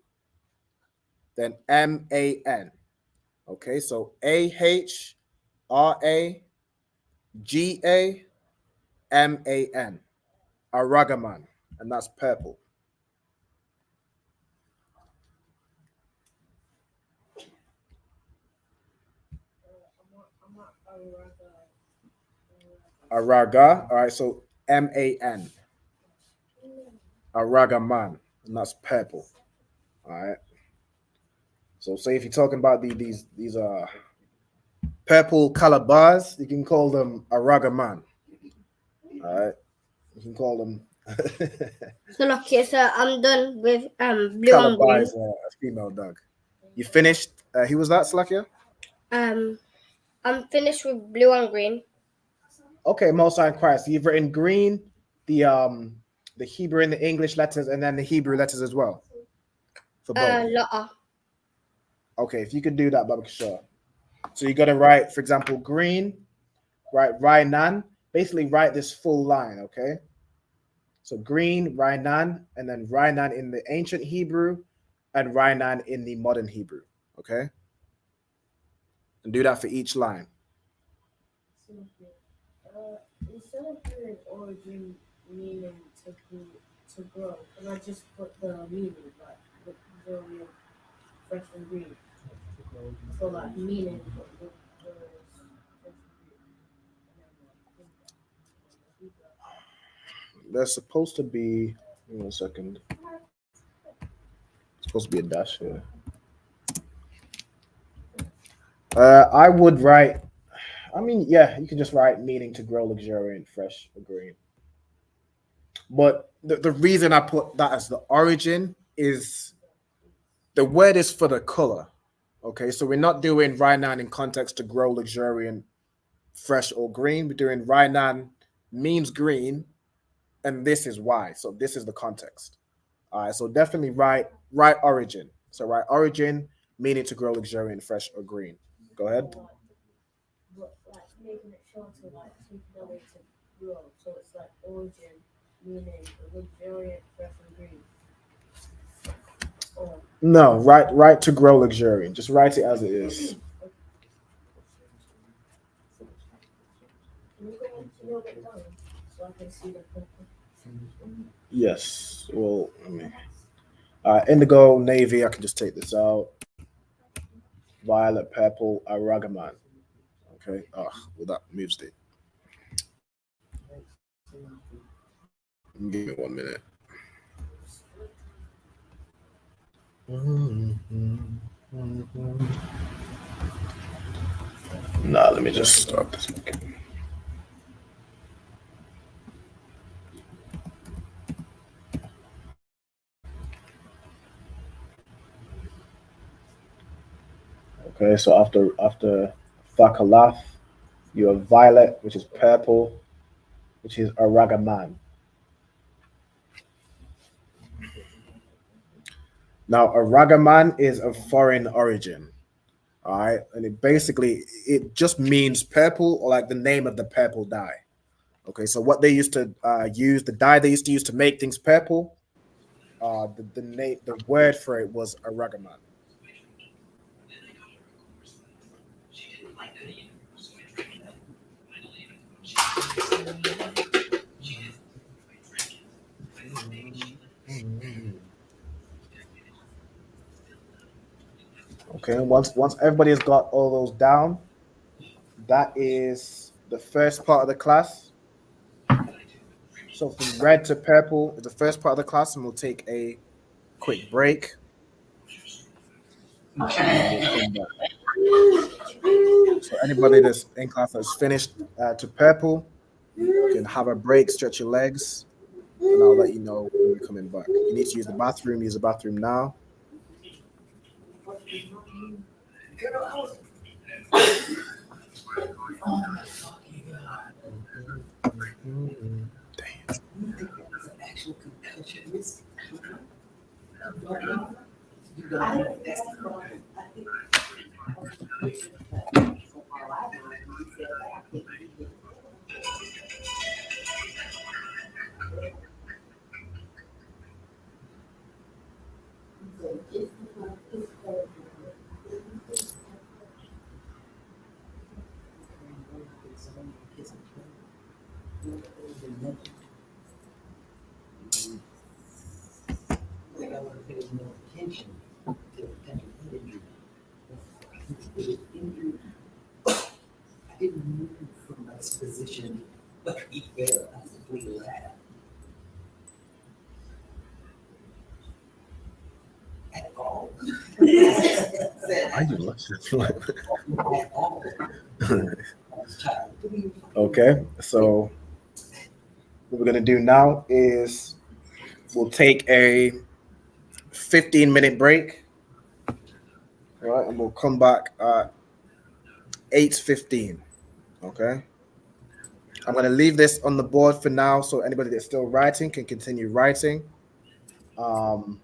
Speaker 12: then M-A-N. Okay, so A-H-R-A-G-A-M-A-N. Aragaman, and that's purple. Araga, all right, so M-A-N. Aragaman, and that's purple. All right. So say if you're talking about these purple color bars, you can call them Aragaman. All right. You can call them
Speaker 11: So look here, so I'm done with blue
Speaker 12: color
Speaker 11: and green.
Speaker 12: bars, a female dog. You finished? Who was that, Slakia?
Speaker 11: I'm finished with blue and green.
Speaker 12: Okay, Most High Christ. You've written green, the Hebrew and the English letters, and then the Hebrew letters as well. For both.
Speaker 11: Letter.
Speaker 12: Okay, if you could do that, Baba sure. So you got to write, for example, green, write Rainan. Basically, write this full line, okay? So green, Rainan, and then Rainan in the ancient Hebrew, and Rainan in the modern Hebrew, okay? And do that for each line.
Speaker 13: Instead of doing origin meaning to grow, can I just put the meaning, like the majority of fresh and green? So like meaning for the fresh and green.
Speaker 12: There's supposed to be, give me 1 second. It's supposed to be a dash here. I would write, I mean, yeah, you can just write meaning to grow luxuriant, fresh, or green. But the reason I put that as the origin is the word is for the color. Okay, so we're not doing Rainan in context to grow luxuriant, fresh, or green. We're doing Rainan means green, and this is why. So this is the context. All right, so definitely write origin. So write origin, meaning to grow luxuriant, fresh, or green. Go ahead.
Speaker 13: But like making it shorter, like taking away to grow. So it's like origin, meaning luxuriant, fresh and green. Or
Speaker 12: No, write to grow luxuriant. Just write it as it is.
Speaker 13: can you go a little bit down so I can see the purple?
Speaker 12: Yes. Well, let me. Indigo, navy. I can just take this out. Violet, purple, aragaman. Okay. Well, that moves it. Give me 1 minute. Nah, let me just start this again. Okay, so after Thakalath, you have violet, which is purple, which is aragaman. Now, aragaman is of foreign origin. All right, and it just means purple, or like the name of the purple dye. Okay, so what they used to use, the dye they used to use to make things purple, the word for it was Aragaman. Okay, once everybody has got all those down, that is the first part of the class. So from red to purple is the first part of the class, and we'll take a quick break. We'll come back. So anybody that's in class that's finished to purple can have a break, stretch your legs, and I'll let you know when we're coming back. You need to use the bathroom. Use the bathroom now.
Speaker 14: I didn't move from my position, but he fell as a free lad. At all.
Speaker 12: I do watch Okay, so what we're gonna do now is we'll take a 15-minute break, right, and we'll come back at 8:15. Okay, I'm gonna leave this on the board for now, so anybody that's still writing can continue writing. I'm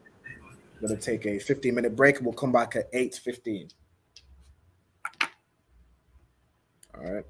Speaker 12: gonna take a 15-minute break, and we'll come back at 8:15. All right.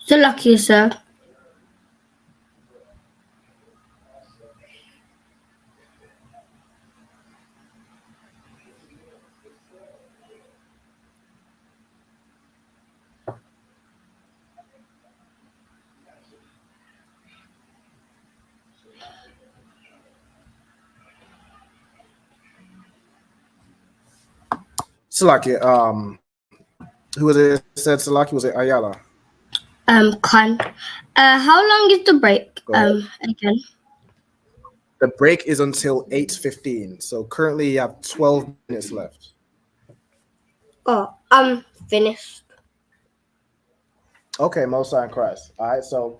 Speaker 11: So lucky, sir.
Speaker 12: Salaki, who was it said Salaki? Was it Ayala?
Speaker 11: Khan. How long is the break? Again.
Speaker 12: The break is until 8:15. So currently you have 12 minutes left.
Speaker 11: Oh, I'm finished.
Speaker 12: Okay, Mosa and Christ. All right, so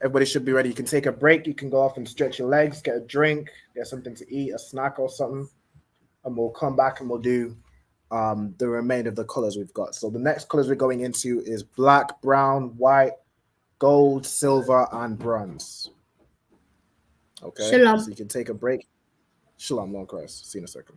Speaker 12: everybody should be ready. You can take a break. You can go off and stretch your legs, get a drink, get something to eat, a snack or something, and we'll come back and we'll do the remainder of the colors we've got. So the next colors we're going into is black, brown, white, gold, silver, and bronze. Okay.
Speaker 11: Shalom.
Speaker 12: So you can take a break. Shalom, long Christ. See you in a second.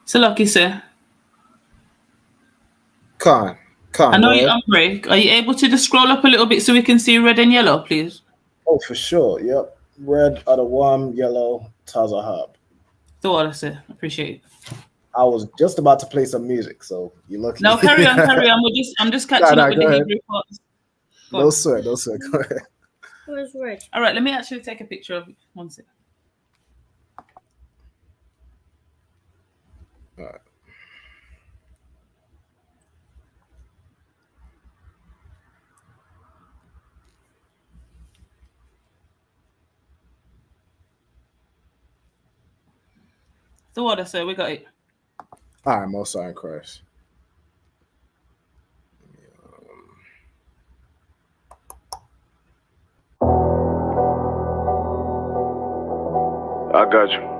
Speaker 15: So lucky, sir.
Speaker 12: Khan,
Speaker 15: I know you're
Speaker 12: word.
Speaker 15: on break. Are you able to just scroll up a little bit so we can see red and yellow, please?
Speaker 12: Oh, for sure. Yep. Red, Adawam, yellow, Tazahab.
Speaker 15: The water, sir. Appreciate it.
Speaker 12: I was just about to play some music, so you're lucky.
Speaker 15: No, carry on. I'm just catching up with the Hebrew parts.
Speaker 12: No, sir. Go ahead.
Speaker 11: Where's red?
Speaker 15: All right, let me actually take a picture of it. One second.
Speaker 12: All right.
Speaker 15: The water, sir. We got it.
Speaker 12: All right, most in Christ.
Speaker 2: I got you.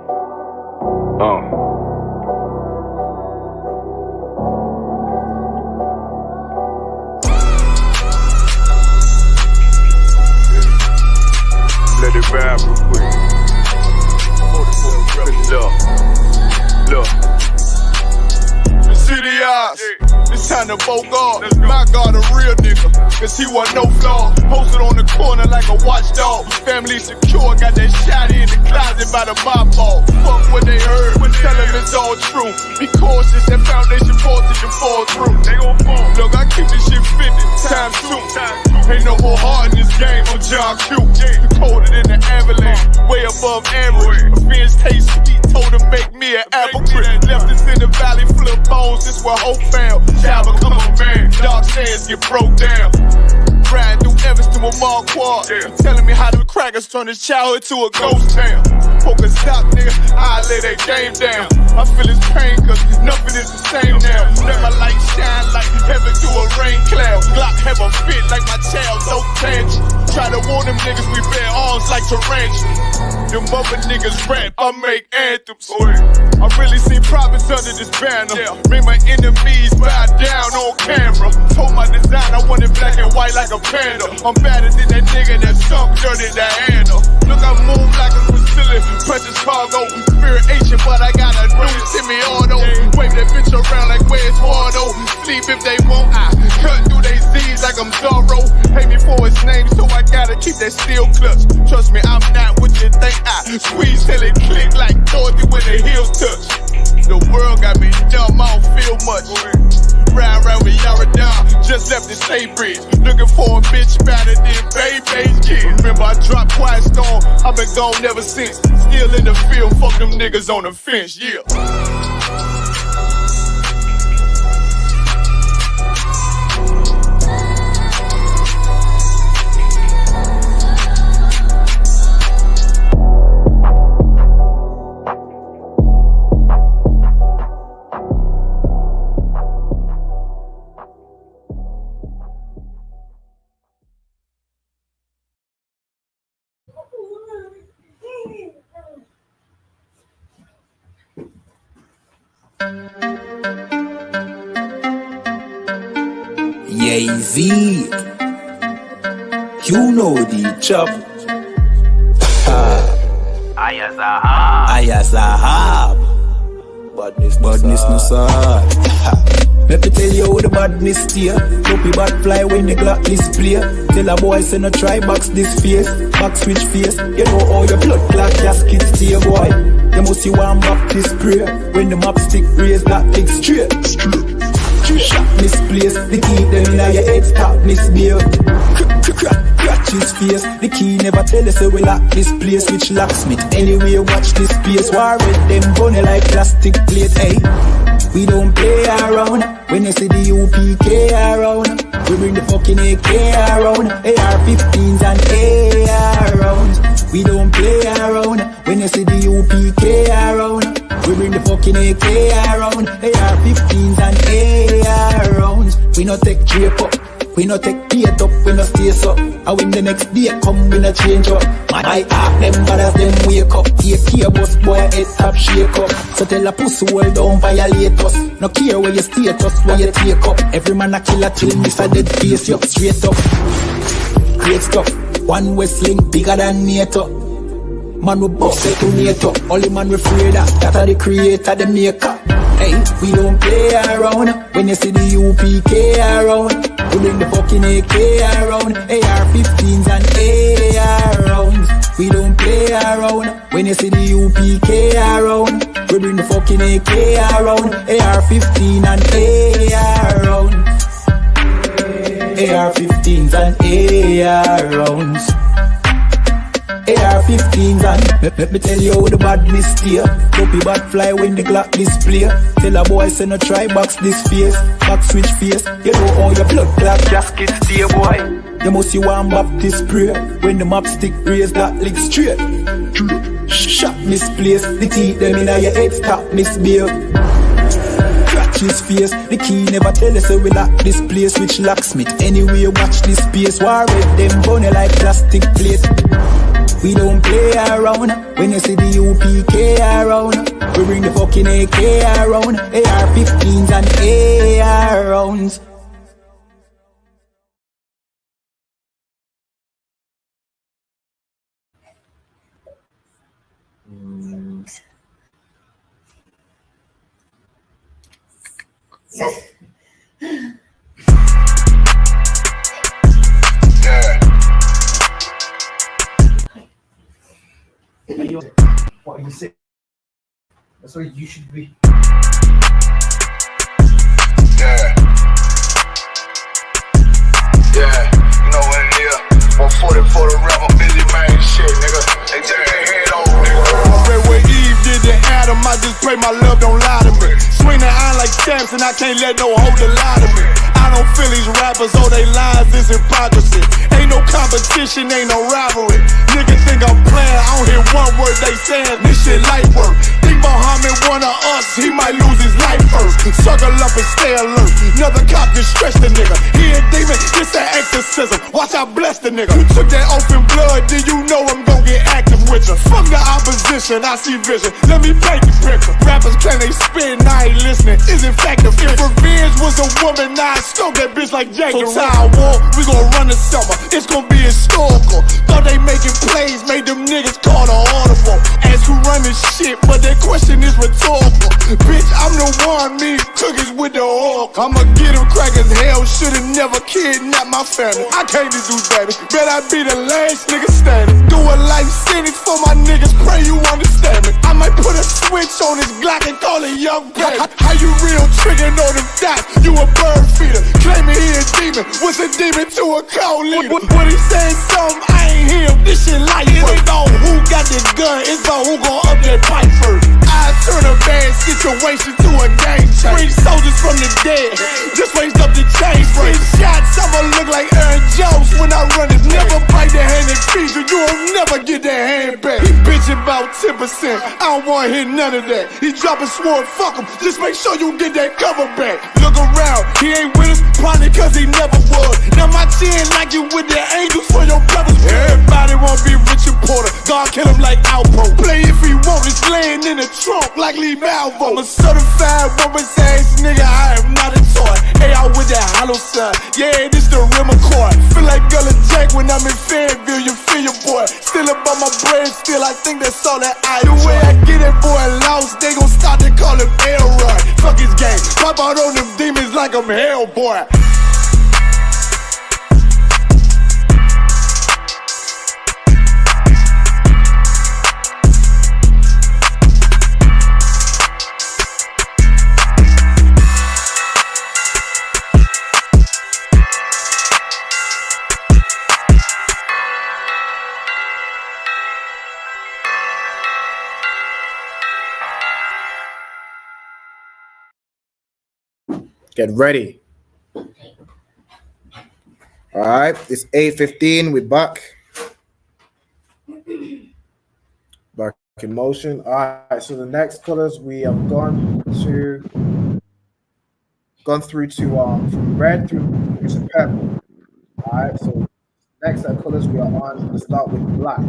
Speaker 2: Let it ride real quick. Look.
Speaker 3: City eyes, it's time to vote God. My God, a real nigga, cause he wasn't no flaw. Posted on the corner like a watchdog. Family secure, got that shotty in the closet by the mob ball. Fuck what they heard, tell them it's all true. Be cautious, that foundation voltage and fall through. They gon' fall. Look, I keep this shit 50 times 2. Ain't no more heart in this game, I'm John Q. Colder than the avalanche, way above average. Offense taste sweet, told him make me an apple-crisp. Left us in the valley full of bones, this where hope found. Child become a man, dark sands get broke down. Riding through Evanston with Mark Quad. Telling me how them crackers turned his childhood to a ghost town. Poker stop, nigga, I lay that game down. I feel his pain, cause nothing is the same now. Let my light shine like heaven through a rain cloud. Glock have a fit like my child, no tangent. Try to warn them niggas, we bear arms like tarantulas. Them other niggas rap, I make anthems. I really seen prophets under this banner. Made my enemies bow down on camera. Told my design I wanted black and white like a panda. I'm better than that nigga that sunk dirty Diana. Look, I move like a Brazilian, precious cargo. Spirit ancient but I got a new semi-auto. Wave that bitch around like Westwood. Sleep if they want, I cut through they Z's like I'm Zorro. Pay me for his name, so I gotta keep that steel clutch. Trust me, I'm not what you think. I squeeze till it click like Dorothy when the heels touch. The world got me dumb, I don't feel much. Ride around with Yara down, just left the state bridge. Looking for a bitch better than Baby's kid. Remember I dropped Quiet Storm, I've been gone ever since. Still in the field, fuck them niggas on the fence, yeah.
Speaker 16: Jay-Z, you know the chop. Ayazahab. Badness no sad. Let me tell you how the badness steer. Dopey bad fly when the Glock display. Tell a boy say no try box this face. Back switch face. You know how your blood clot casket stay, boy. You must see one Baptist prayer. When the map stick raise that thing straight. Shot misplaced, the key them in your head stop misbehaved. Scratch his face, the key never tell us so we lock this place. Which locksmith, anyway watch this place. War with them bunny like plastic plate, hey. We don't play around, when you see the UPK around. We bring the fucking AK around, AR-15s and AR rounds. We don't play around, when you see the UPK around. We bring the fucking AK around, AR-15s and AR rounds. We no take drape up, we no take plate up, we no stay up. And when the next day come, we no change up. My heart them brothers them wake up. Take care bus boy head top shake up. So tell a pussy world don't violate us. No care where you status, where you take up. Every man a killer till miss a dead face you straight up. Great stuff, one Westling bigger than NATO. Man we boss it to NATO. Only man we afraid of, that are the creator, the maker. Hey, we don't play around. When you see the UPK around, we bring the fucking AK around, AR-15s and AR rounds. We don't play around. When you see the UPK around, we bring the fucking AK around, AR-15 and AR rounds. AR-15s and AR rounds. AR-15s and let me tell you how the badness steer. Dopey bad fly when the Glock display. Tell a boy say no try box this face. Back switch face. You know how your blood clot gasket stay, boy. You must see one Baptist prayer. When the map stick raise that lick straight. Shot misplaced. The teeth them in your head stop misbehaved. Scratch his face. The key never tell us so we lock this place. Which locksmith anyway watch this space. War with them bunny like plastic plate. We don't play around. When you see the UPK around, we bring the fucking AK around, AR-15s and AR rounds.
Speaker 7: What you say? That's what you should be.
Speaker 3: Yeah, you know what it is. 140 for the rapper, busy man shit, nigga. They take their head off, nigga. I read what Eve did to Adam, I just pray my love don't lie to me. Swing the iron like stamps and I can't let no hoe to lie to me. I don't feel these rappers, oh they lies, this hypocrisy. Ain't no competition, ain't no rivalry. Niggas think I'm playing, I don't hear one word they saying, this shit light work. Think Muhammad one of us, he might lose his life first. Circle up and stay alert, another cop just stretch the nigga. He a demon, it's an exorcism, watch I bless the nigga. You took that oath in blood, then you know I'm gon' get active with with you. From the opposition, I see vision. Let me paint the picture. Rappers can they spin, I ain't listening. Is in fact the If revenge was a woman, now I stroke that bitch like Jake. So Tower War, we gon' run the summer. It's gon' be historical. Thought they making plays, made them niggas call the audible. Ask who run this shit, but that question is rhetorical. Bitch, I'm the one, me cookies with the oil. I'ma get them crackers, hell, should've never kidnapped my family. I can't do that. Bet I be the last nigga standing. Do a life sentence for my niggas, pray you understand me. I might put a switch on this Glock and call it young baby. How you real trigger know them dots? You a bird feeder, claiming he a demon. What's a demon to a cold leader? What he saying something, I ain't hear him. This shit light. It ain't about who got the gun, it's about who gon' up that pipe first. I turn a bad situation to a game changer. Bring soldiers from the dead, just raised up the chain frame. Shots, I'ma look like Aaron Jones when I run it. Never bite the hand and feed you, you won't never get that hand back. He bitchin' about 10%, I don't wanna hear none of that. He dropping sword, fuck him, just make sure you get that cover back. Look around, he ain't with us, probably cause he never was. Now my chin like you with the angels for your brothers. Everybody won't be Richard Porter, God kill him like Alpo. Play if he want, it's laying in the trunk like Lee Malvo. I'm a certified woman's ass nigga, I am not a toy. Hey, I with that hollow son, yeah, this the rim accord. Feel like Gullah Jack when I'm in Fayetteville, you feel your boy. Still about my brain, still I think that's all that I do. The way I get that boy lost, they gon' start to call him Elroy. Fuck his game, pop out on them demons like I'm Hellboy.
Speaker 12: Get ready. All right, it's 8:15. We're back. Back in motion. All right, so the next colors we have gone through to from red through to purple. All right, so next set of colors we are on. We'll start with black.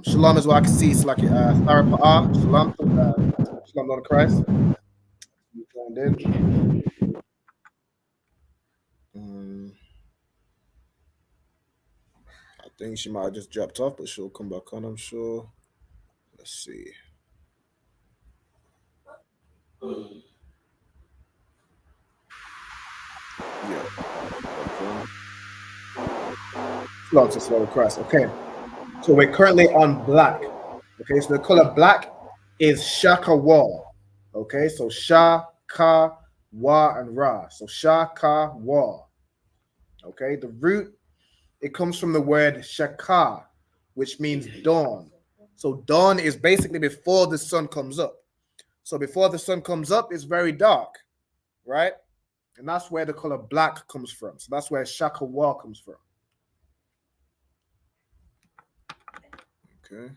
Speaker 12: Shalom is what I can see. It's like Sarah Pa'ah. Shalom, Shalom Lord of Christ. You joined in. I think she might have just dropped off, but she'll come back on, I'm sure. Let's see. Yeah. Lord to Lord of Christ. Okay. So we're currently on black. Okay, so the color black is Shaka Wa. Okay, so Sha, Ka, Wa, and Ra. So Sha, Ka, Wa. Okay, the root, it comes from the word Shaka, which means dawn. So dawn is basically before the sun comes up. So before the sun comes up, it's very dark, right? And that's where the color black comes from. So that's where Shaka Wa comes from. Okay.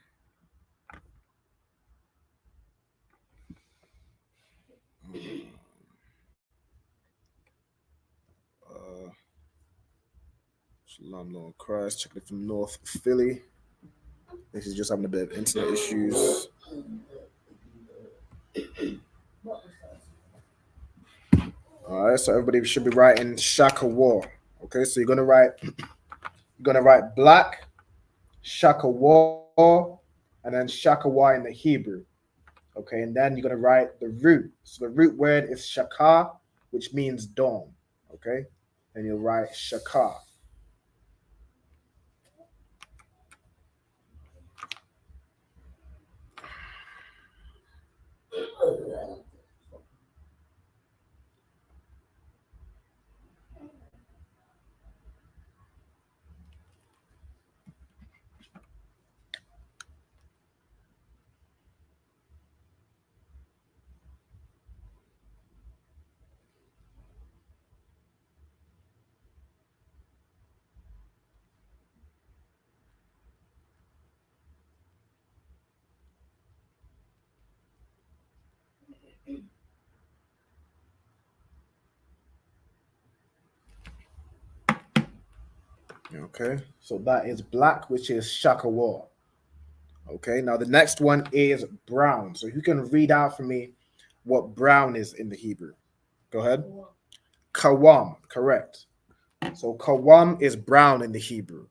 Speaker 12: Shalom Lord Christ, checking it from North Philly. This is just having a bit of internet issues. All right, so everybody should be writing Shaka Wa. Okay, so you're gonna write black, Shaka Wa, and then Shaka Wa in the Hebrew. Okay, and then you're gonna write the root. So the root word is Shaka, which means dawn. Okay, and you'll write Shaka. Okay, so that is black, which is shakawar. Okay, now the next one is brown. So you can read out for me what brown is in the Hebrew. Go ahead. Kawam, correct. So kawam is brown in the Hebrew.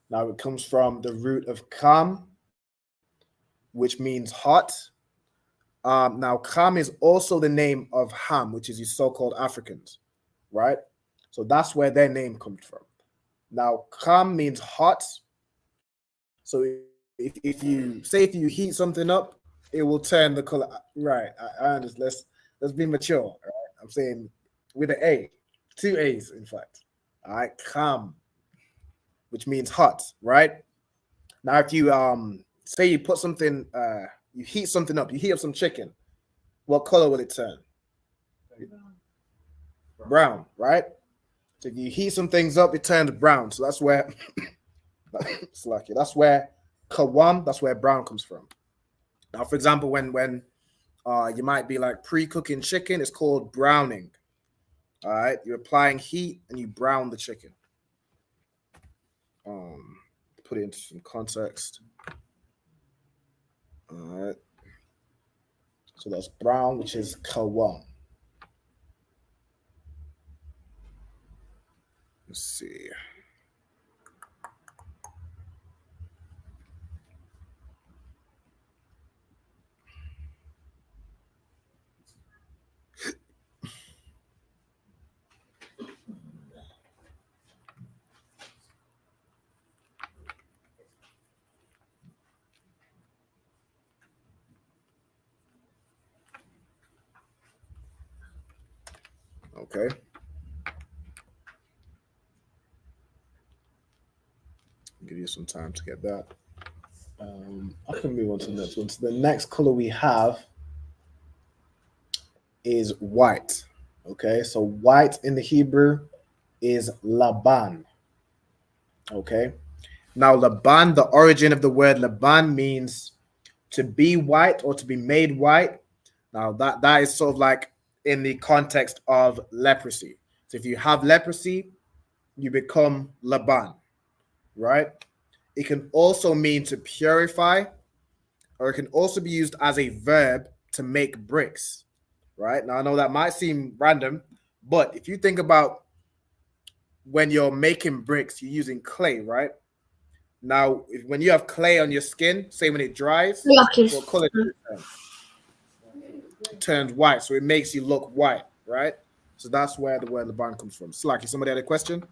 Speaker 12: Now it comes from the root of kam, which means hot. Now kam is also the name of Ham, which is the so-called Africans, right? So that's where their name comes from. Now kam means hot. So if you heat something up, it will turn the color. Right. I understand. Let's be mature. All right? I'm saying with an A, 2 A's, in fact. All right, kam, which means hot, right? Now, if you say you put something, you heat something up, you heat up some chicken, what color will it turn? Brown, right? So if you heat some things up, it turns brown. So that's where it's lucky. That's where kawam, that's where brown comes from. Now, for example, when you might be like pre-cooking chicken, it's called browning. All right, you're applying heat and you brown the chicken. Put it into some context. All right. So that's brown, which is kawam. Let's see. Okay. Give you some time to get that. I can move on to the next one. So the next color we have is white. Okay, so white in the Hebrew is Laban. Okay, now Laban, the origin of the word Laban means to be white or to be made white. Now that is sort of like in the context of leprosy. So if you have leprosy, you become Laban, right? It can also mean to purify, or it can also be used as a verb to make bricks, right? Now, I know that might seem random, but if you think about when you're making bricks, you're using clay, right? Now, when you have clay on your skin, say when it dries, what color does it turn? It turns white, so it makes you look white, right? So that's where the word Laban comes from. Slacky, somebody had a question?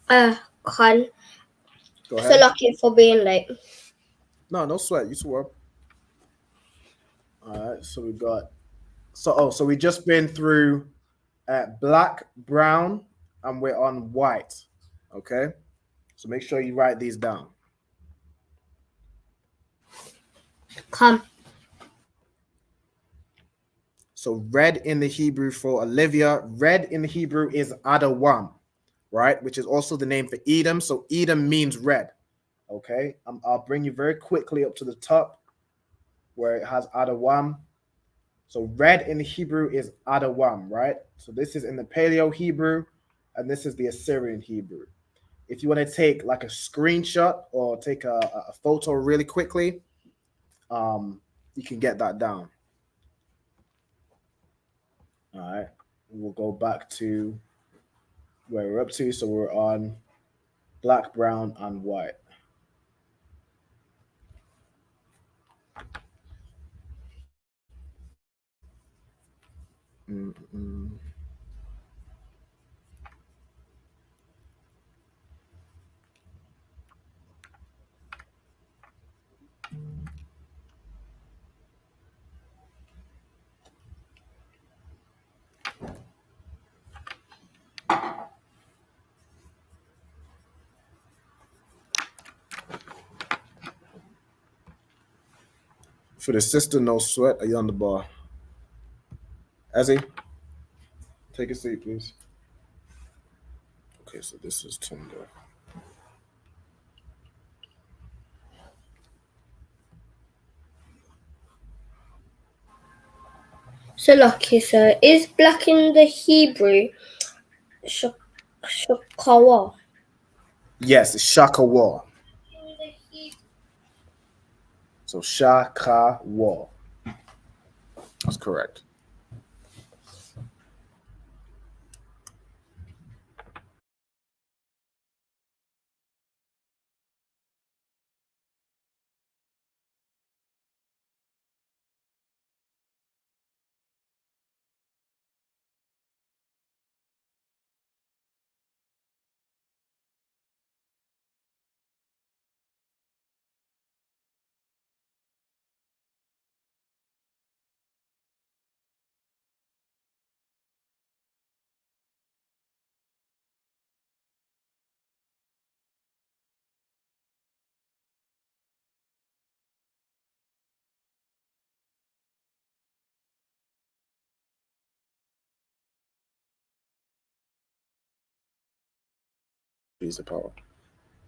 Speaker 11: Khan.
Speaker 12: Go ahead.
Speaker 11: So lucky for being late.
Speaker 12: No sweat. You swear. All right. So we got. So we just been through black, brown, and we're on white. Okay. So make sure you write these down.
Speaker 11: Come.
Speaker 12: So red in the Hebrew for Olivia. Red in the Hebrew is Adawam, right? Which is also the name for Edom. So Edom means red. Okay. I'll bring you very quickly up to the top where it has Adawam. So red in the Hebrew is Adawam, right? So this is in the Paleo Hebrew, and this is the Assyrian Hebrew. If you want to take like a screenshot or take a photo really quickly, you can get that down. All right. We'll go back to where we're up to. So we're on black, brown, and white. For the sister, no sweat. Are you on the bar? Ezzy, take a seat, please. Okay, so this is Tinder.
Speaker 11: So lucky, sir. Is black in the Hebrew shakawa?
Speaker 12: Yes, it's Shakawa. So Shakawa. That's correct. Piece of power.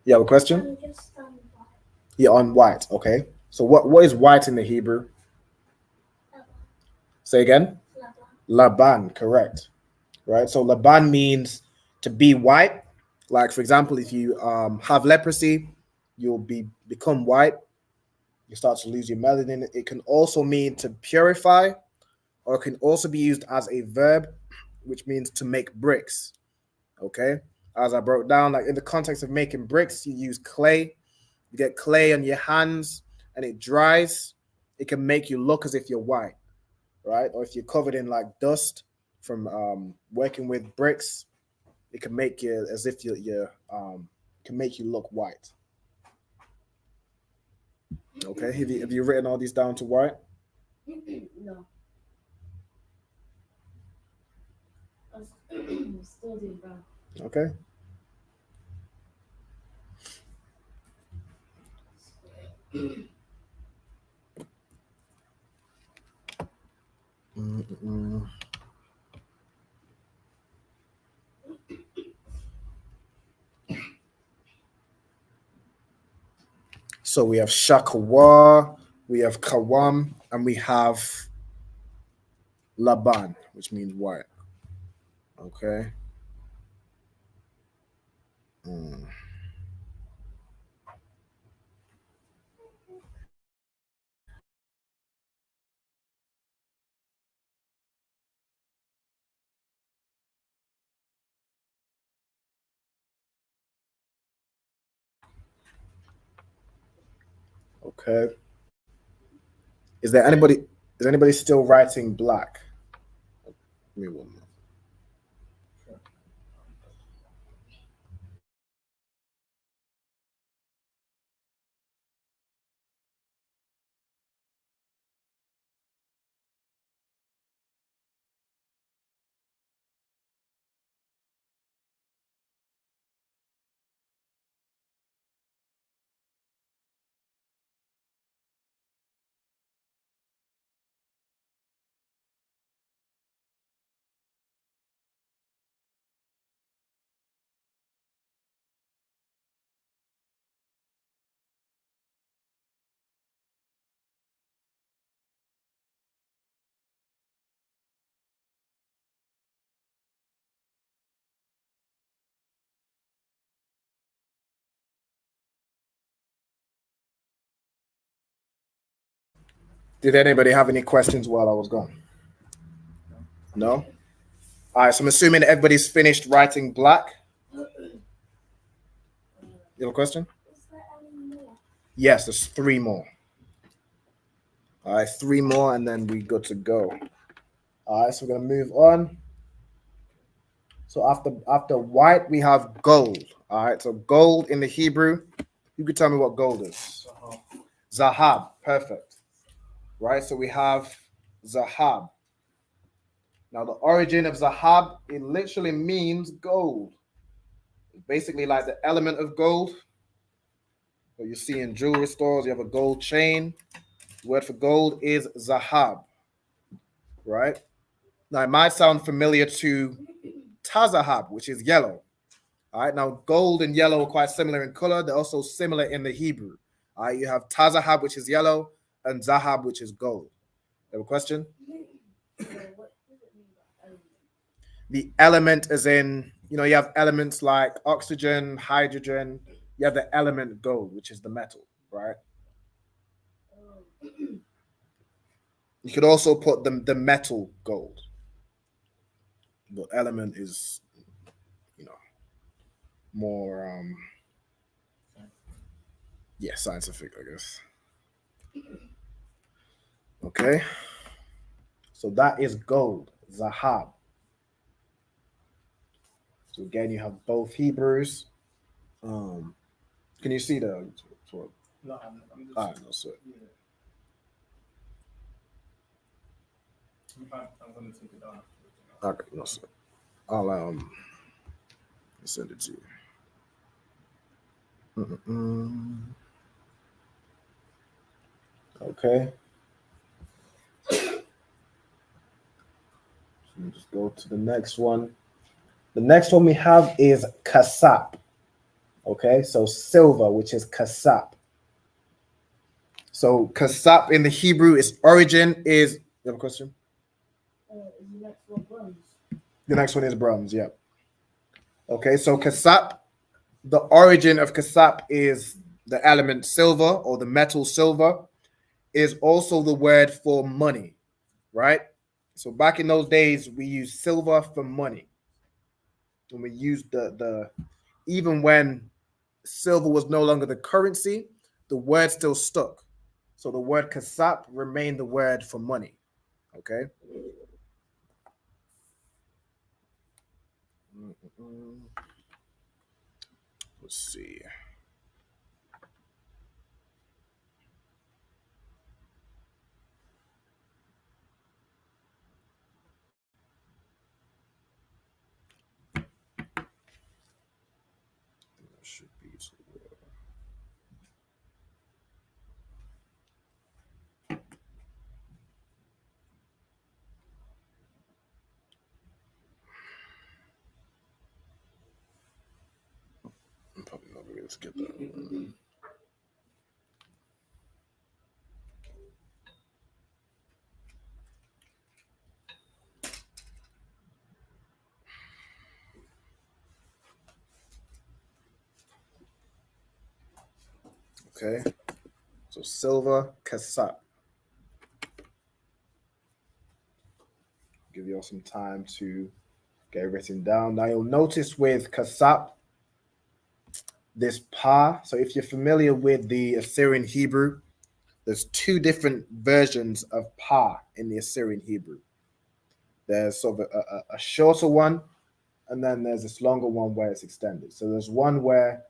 Speaker 12: You have a question? Yeah, on white. Okay. So what is white in the Hebrew? Say again? Laban, correct. Right. So Laban means to be white. Like, for example, if you have leprosy, you'll become white. You start to lose your melanin. It can also mean to purify, or it can also be used as a verb, which means to make bricks. Okay. As I broke down, like in the context of making bricks, you use clay. You get clay on your hands and it dries. It can make you look as if you're white, right? Or if you're covered in like dust from working with bricks, it can make you as if you're can make you look white. Okay, have you written all these down to white?
Speaker 13: No. I'm still doing brown.
Speaker 12: Okay. So we have Shakawa, we have Kawam, and we have Laban, which means white. Okay. Okay. Is anybody still writing black? Give me one more. Did anybody have any questions while I was gone? No? All right, so I'm assuming everybody's finished writing black. You have a question? Yes, there's 3 more. All right, 3 more, and then we good to go. All right, so we're gonna move on. So after white, we have gold. All right, so gold in the Hebrew, you could tell me what gold is. Zahab, perfect. Right, so we have Zahab. Now the origin of Zahab, it literally means gold. It's basically like the element of gold. So you see in jewelry stores, you have a gold chain. The word for gold is Zahab. Right? Now it might sound familiar to Tazahab, which is yellow. All right, now gold and yellow are quite similar in color. They're also similar in the Hebrew. All right, you have Tazahab, which is yellow, and Zahab, which is gold. You have a question? The element as in you know, you have elements like oxygen, hydrogen. You have the element gold, which is the metal, right? You could also put the metal gold. But element is, you know, more scientific, I guess. Okay. So that is gold, Zahab. So again, you have both Hebrews. Can you see the?
Speaker 8: No, I'm just.
Speaker 12: No, sir.
Speaker 8: I'm gonna take it down.
Speaker 12: Okay, no, sir. I'll send it to you. Okay. So let me just go to the next one. The next one we have is kasap. Okay, so silver, which is kasap. So kasap in the Hebrew, its origin is. You have a question?
Speaker 13: The next one bronze.
Speaker 12: The next one is bronze. Yeah. Okay, so kasap. The origin of kasap is the element silver or the metal silver. Is also the word for money, right? So back in those days, we used silver for money. And we used the even when silver was no longer the currency, the word still stuck. So the word kasap remained the word for money. Okay. Let's see. Should be I'm probably not going to skip that. Okay, so silver kasap. Give you all some time to get everything down. Now you'll notice with kasap, this pa. So if you're familiar with the Assyrian Hebrew, there's two different versions of pa in the Assyrian Hebrew. There's sort of a shorter one, and then there's this longer one where it's extended. So there's one where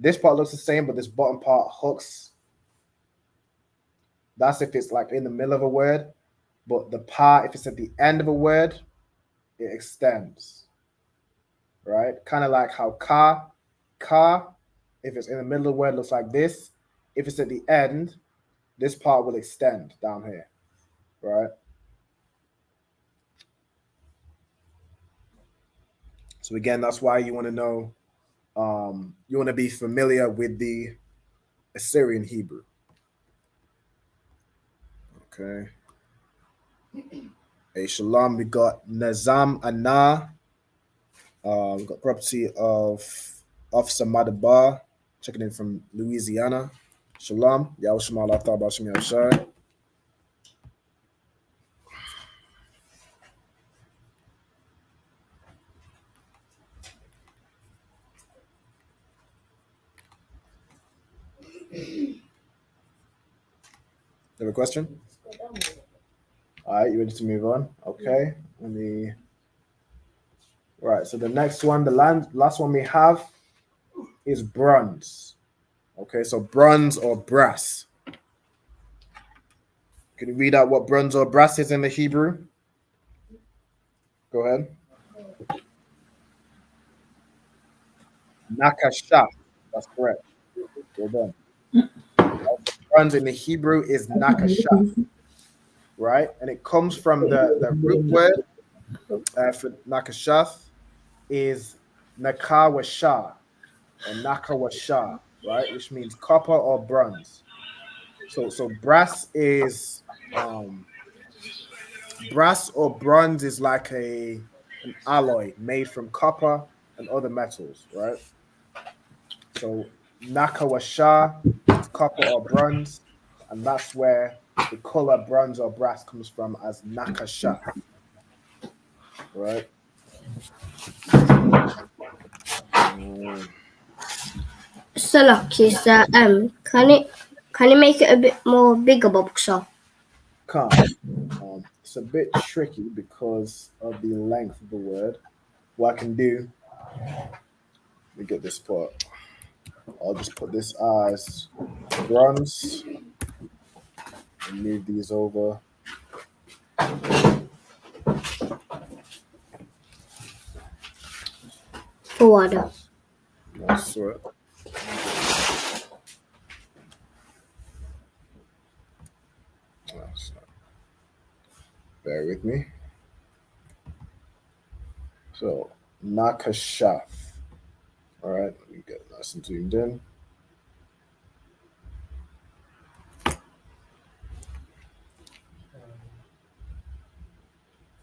Speaker 12: this part looks the same, but this bottom part hooks. That's if it's like in the middle of a word. But the pa, if it's at the end of a word, it extends. Right? Kind of like how ka, if it's in the middle of the word, looks like this. If it's at the end, this part will extend down here. Right? So again, that's why you want to know, you want to be familiar with the Assyrian Hebrew. Okay. A shalom, we got Nazam Anna. We got property of Officer Madabar, checking in from Louisiana. Shalom. Yahweh Shema Allah Ta'ala Bashim Yahshai. You have a question? All right, you ready to move on? Okay. Let me. Right. So the next one, the last one we have is bronze. Okay, so bronze or brass. Can you read out what bronze or brass is in the Hebrew? Go ahead. Nakashah. That's correct. Well done. Bronze in the Hebrew is nakashah, right? And it comes from the root word for nakashah is nakawashah or nakawashah, right? Which means copper or bronze. So brass is brass or bronze is like an alloy made from copper and other metals, right? So nakawasha is copper or bronze, and that's where the color bronze or brass comes from as nakasha, right?
Speaker 11: So lucky, so can you make it a bit more bigger, Boxer?
Speaker 12: Can't. It's a bit tricky because of the length of the word. What I can do, let me get this part. I'll just put this as bronze and move these over.
Speaker 11: Forward.
Speaker 12: That's right. Bear with me. So, nakashaf. All right, let me get nice and zoomed in.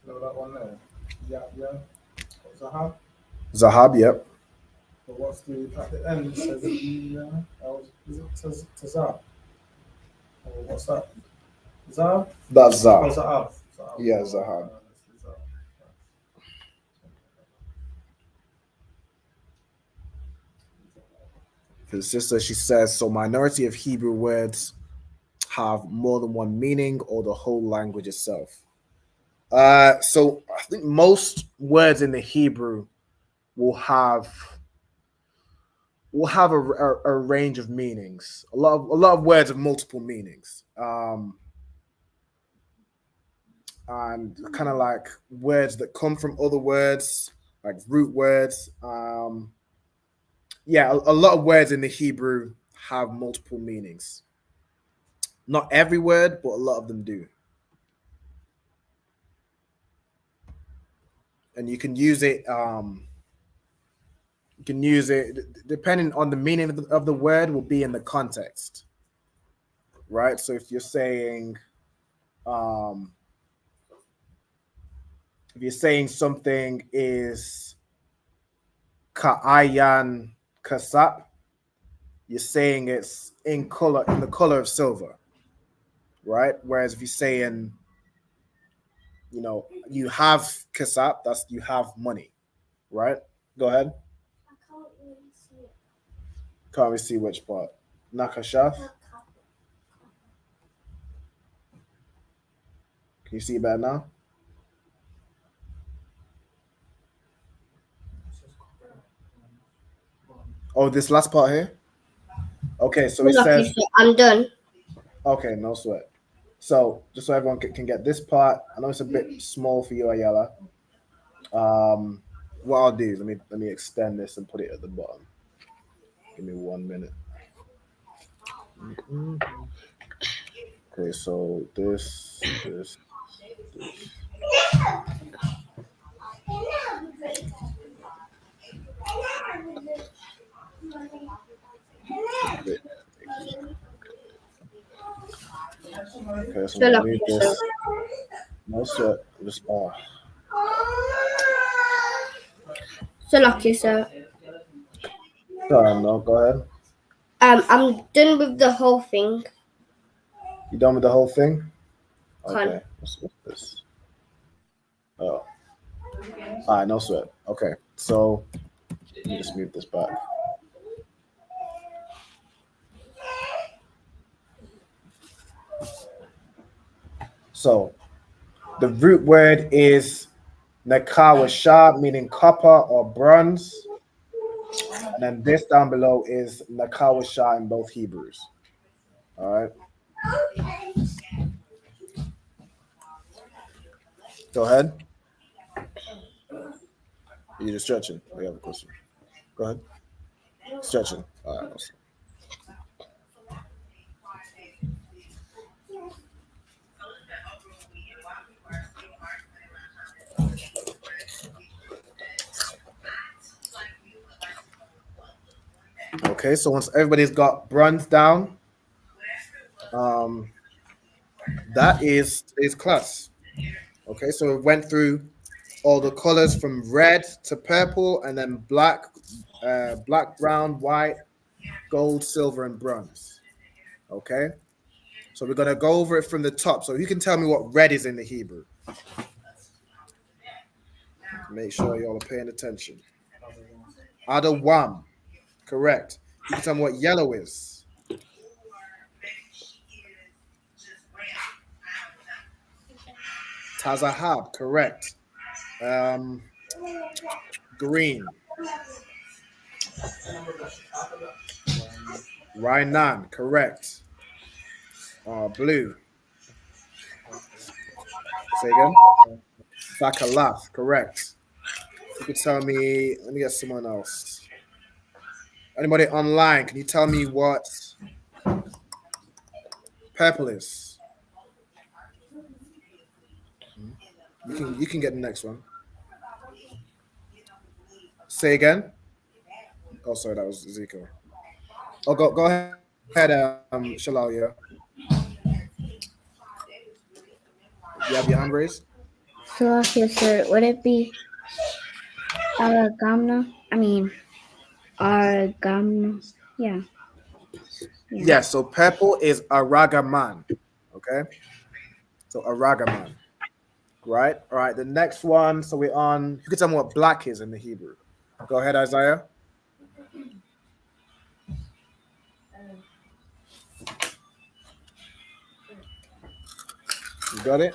Speaker 7: Know that one there? Yeah. Zahab.
Speaker 12: Zahab, yep.
Speaker 7: But what's the at the end? It says is it Tazab? Or what's that? Zab?
Speaker 12: That's Zah.
Speaker 7: Oh, Zahab.
Speaker 12: Yeah, Zahab. The sister, she says, so minority of Hebrew words have more than one meaning or the whole language itself. So I think most words in the Hebrew will have a range of meanings. A lot of words have multiple meanings. And kind of like words that come from other words, like root words. Yeah, a lot of words in the Hebrew have multiple meanings. Not every word, but a lot of them do. And you can use it. You can use it depending on the meaning of the word will be in the context, right? So if you're saying, something is ka'ayan kasap, you're saying it's in the color of silver, right? Whereas if you're saying, you have kasap, that's you have money, right? Go ahead. Can't we see which part? Nakashaf. Can you see better now? Oh, this last part here? Okay, so it says...
Speaker 11: I'm done.
Speaker 12: Okay, no sweat. So, just so everyone can get this part, I know it's a bit small for you, Ayala. What I'll do, let me extend this and put it at the bottom. Give me 1 minute. Okay, so this. Okay, so I'm gonna leave this. No sweat. Just
Speaker 11: So lucky, sir.
Speaker 12: No, go ahead.
Speaker 11: I'm done with the whole thing.
Speaker 12: You done with the whole thing?
Speaker 11: Con.
Speaker 12: Okay. What's this? Oh. All right, no sweat. Okay, so let me just move this back. So the root word is nakawasha, meaning copper or bronze. And then this down below is nakawasha in both Hebrews. All right. Go ahead. You're just stretching. I have a question. Go ahead. Stretching. All right. Okay, so once everybody's got bronze down, that is class. Okay, so we went through all the colors from red to purple, and then black, brown, white, gold, silver, and bronze. Okay, so we're gonna go over it from the top. So you can tell me what red is in the Hebrew. Make sure y'all are paying attention. Adawam, correct. You can tell me what yellow is. Tazahab, correct. Green. Rainan, correct. Blue. Say again. Sakalaf, correct. You can tell me, let me get someone else. Anybody online, can you tell me what purple is? You can get the next one. Say again. Oh, sorry, that was Ezekiel. Oh, go ahead, Shalal, yeah. You have your hand raised?
Speaker 11: So, okay, sir, would it be Aragamna? Aragamna. Yeah.
Speaker 12: Yeah, so purple is Aragaman. Okay? So Aragaman. Right? All right, the next one. So we're on. You can tell me what black is in the Hebrew. Go ahead, Isaiah. You got it?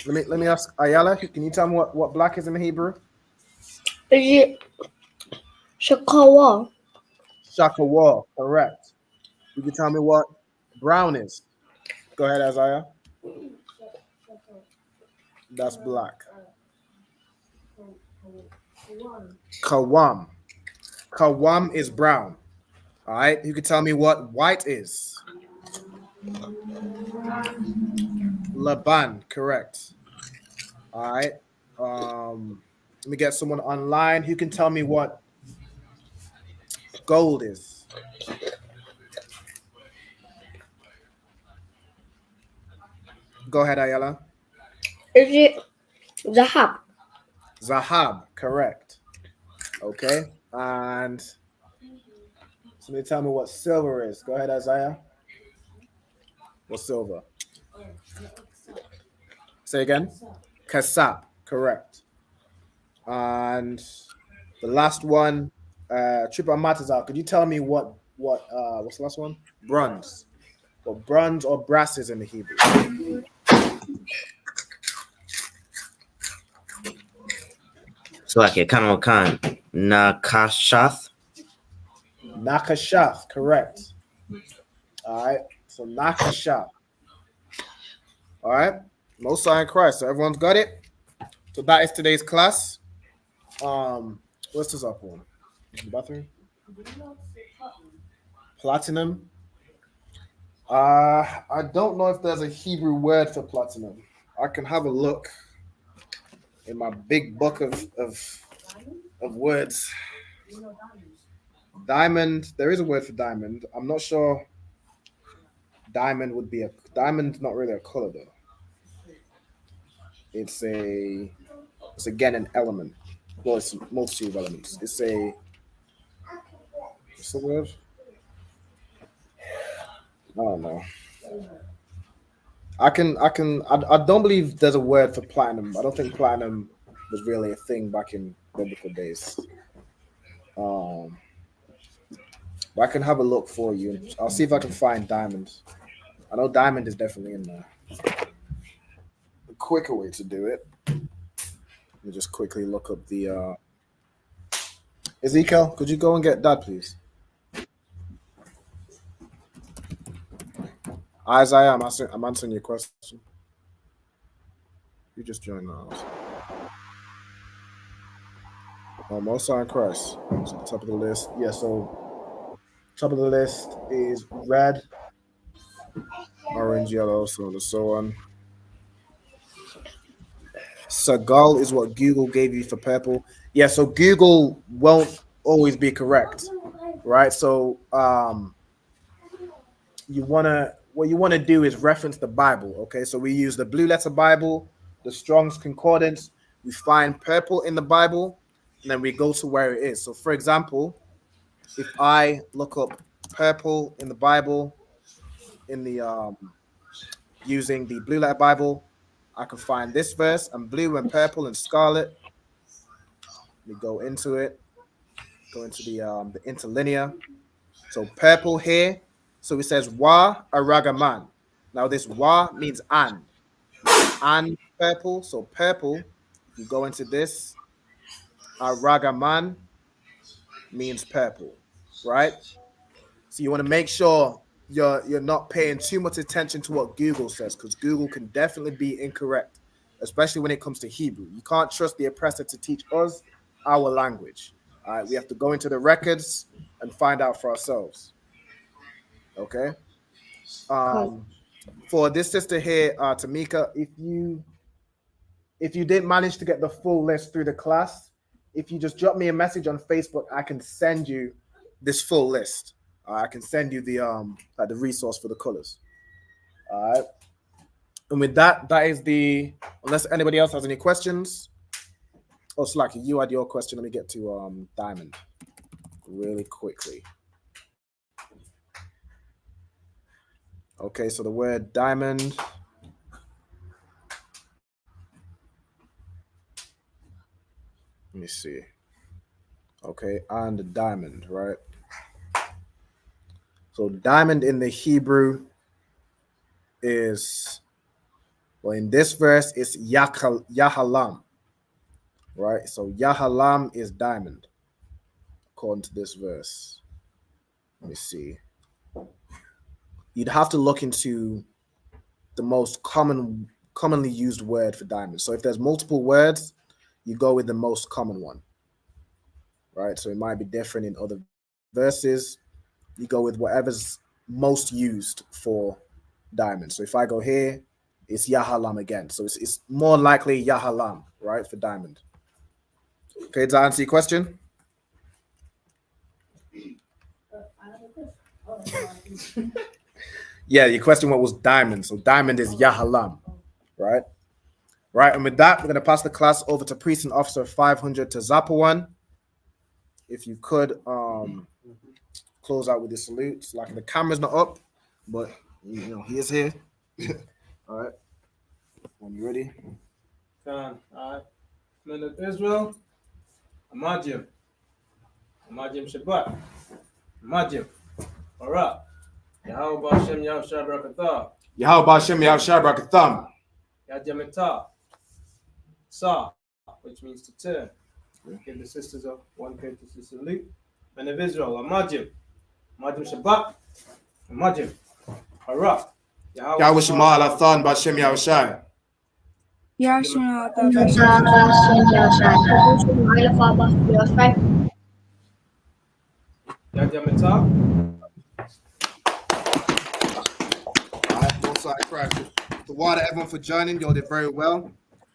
Speaker 12: Let me ask Ayala. Can you tell me what black is in the Hebrew?
Speaker 11: Is it Shakawa?
Speaker 12: Shakawa, correct. You can tell me what brown is. Go ahead, Isaiah. That's black. Kawam. Kawam is brown. All right. You can tell me what white is. Laban, correct. All right. Let me get someone online who can tell me what gold is. Go ahead, Ayala.
Speaker 11: Is it Zahab?
Speaker 12: Zahab, correct. Okay. And somebody tell me what silver is. Go ahead, Isaiah. What's silver? Say again. Kasap, correct. And the last one, Tripa Matazal. Could you tell me what's the last one? Bronze. What bronze or brass is in the Hebrew?
Speaker 9: So like Khan Nakashath.
Speaker 12: Nakashath, correct. All right. So Nakashath. All right. Most High in Christ. So everyone's got it. So that is today's class. What's this up on? The bathroom? Platinum. I don't know if there's a Hebrew word for platinum. I can have a look in my big book of words. Diamond. There is a word for diamond. I'm not sure. Diamond would be diamond's not really a color though. It's again an element. Well, it's a multitude of elements. What's the word? I don't know. I don't believe there's a word for platinum. I don't think platinum was really a thing back in biblical days. But I can have a look for you. And I'll see if I can find diamond. I know diamond is definitely in there. A quicker way to do it. Let me just quickly look up the Ezekiel, could you go and get that, please? Isaiah, I'm answering your question. You just joined now. Most High in Christ. So the top of the list. Yeah, so top of the list is red, orange, yellow, so on and so on. Sagal is what Google gave you for purple. Yeah, so Google won't always be correct, right? So what you wanna do is reference the Bible. Okay, so we use the Blue Letter Bible, the Strong's Concordance, we find purple in the Bible, and then we go to where it is. So, for example, if I look up purple in the Bible, in the using the Blue Letter Bible, I can find this verse, and blue and purple and scarlet. We go into it, go into the interlinear. So purple here. So it says wa aragaman. Now this wa means and purple. So purple, if you go into this, aragaman means purple, right? So you want to make sure you're not paying too much attention to what Google says, because Google can definitely be incorrect, especially when it comes to Hebrew. You can't trust the oppressor to teach us our language. All right, we have to go into the records and find out for ourselves. Okay. For this sister here, Tamika, if you didn't manage to get the full list through the class, if you just drop me a message on Facebook, I can send you this full list. I can send you the resource for the colors. All right. And with that is unless anybody else has any questions. Oh, Slacky, you had your question. Let me get to Diamond really quickly. Okay, so the word diamond. Let me see. Okay, and the diamond, right? So diamond in the Hebrew is, well, in this verse, it's Yahalam, right? So Yahalam is diamond, according to this verse. Let me see. You'd have to look into the most commonly used word for diamond. So if there's multiple words, you go with the most common one, right? So it might be different in other verses. You go with whatever's most used for diamond. So if I go here, it's Yahalam again. So it's more likely Yahalam, right, for diamond. Okay, to answer your question? Yeah, your question what was diamond. So diamond is Yahalam, right? Right, and with that, we're going to pass the class over to Priest and Officer 500 to Zapawan. If you could close out with the salutes. Like the camera's not up, but you know he is here. All right. When you ready?
Speaker 8: All right. Men of Israel, Amajim Shabbat, Amajim, Barak, Yahweh Bashem Yahushua Barakathah,
Speaker 12: Yahweh Bashem Yahushua Barakathah,
Speaker 8: Yadyamitah, Sa, which means to turn. Give the sisters a one courtesy salute. Men of Israel, Amajim Shabbat, Amajim, Barak,
Speaker 12: Yahweh Shema Alathan Bashem Yahushua.
Speaker 10: Yashma
Speaker 12: Alright, both side crashes. The water, everyone for joining. Y'all did very well.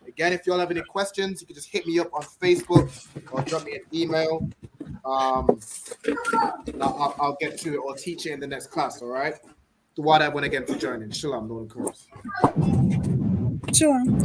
Speaker 12: Again, if y'all have any questions, you can just hit me up on Facebook or drop me an email. I'll get to it or teach it in the next class. All right. The water, everyone again for joining. Shalom, Lord of course.
Speaker 10: Shalom.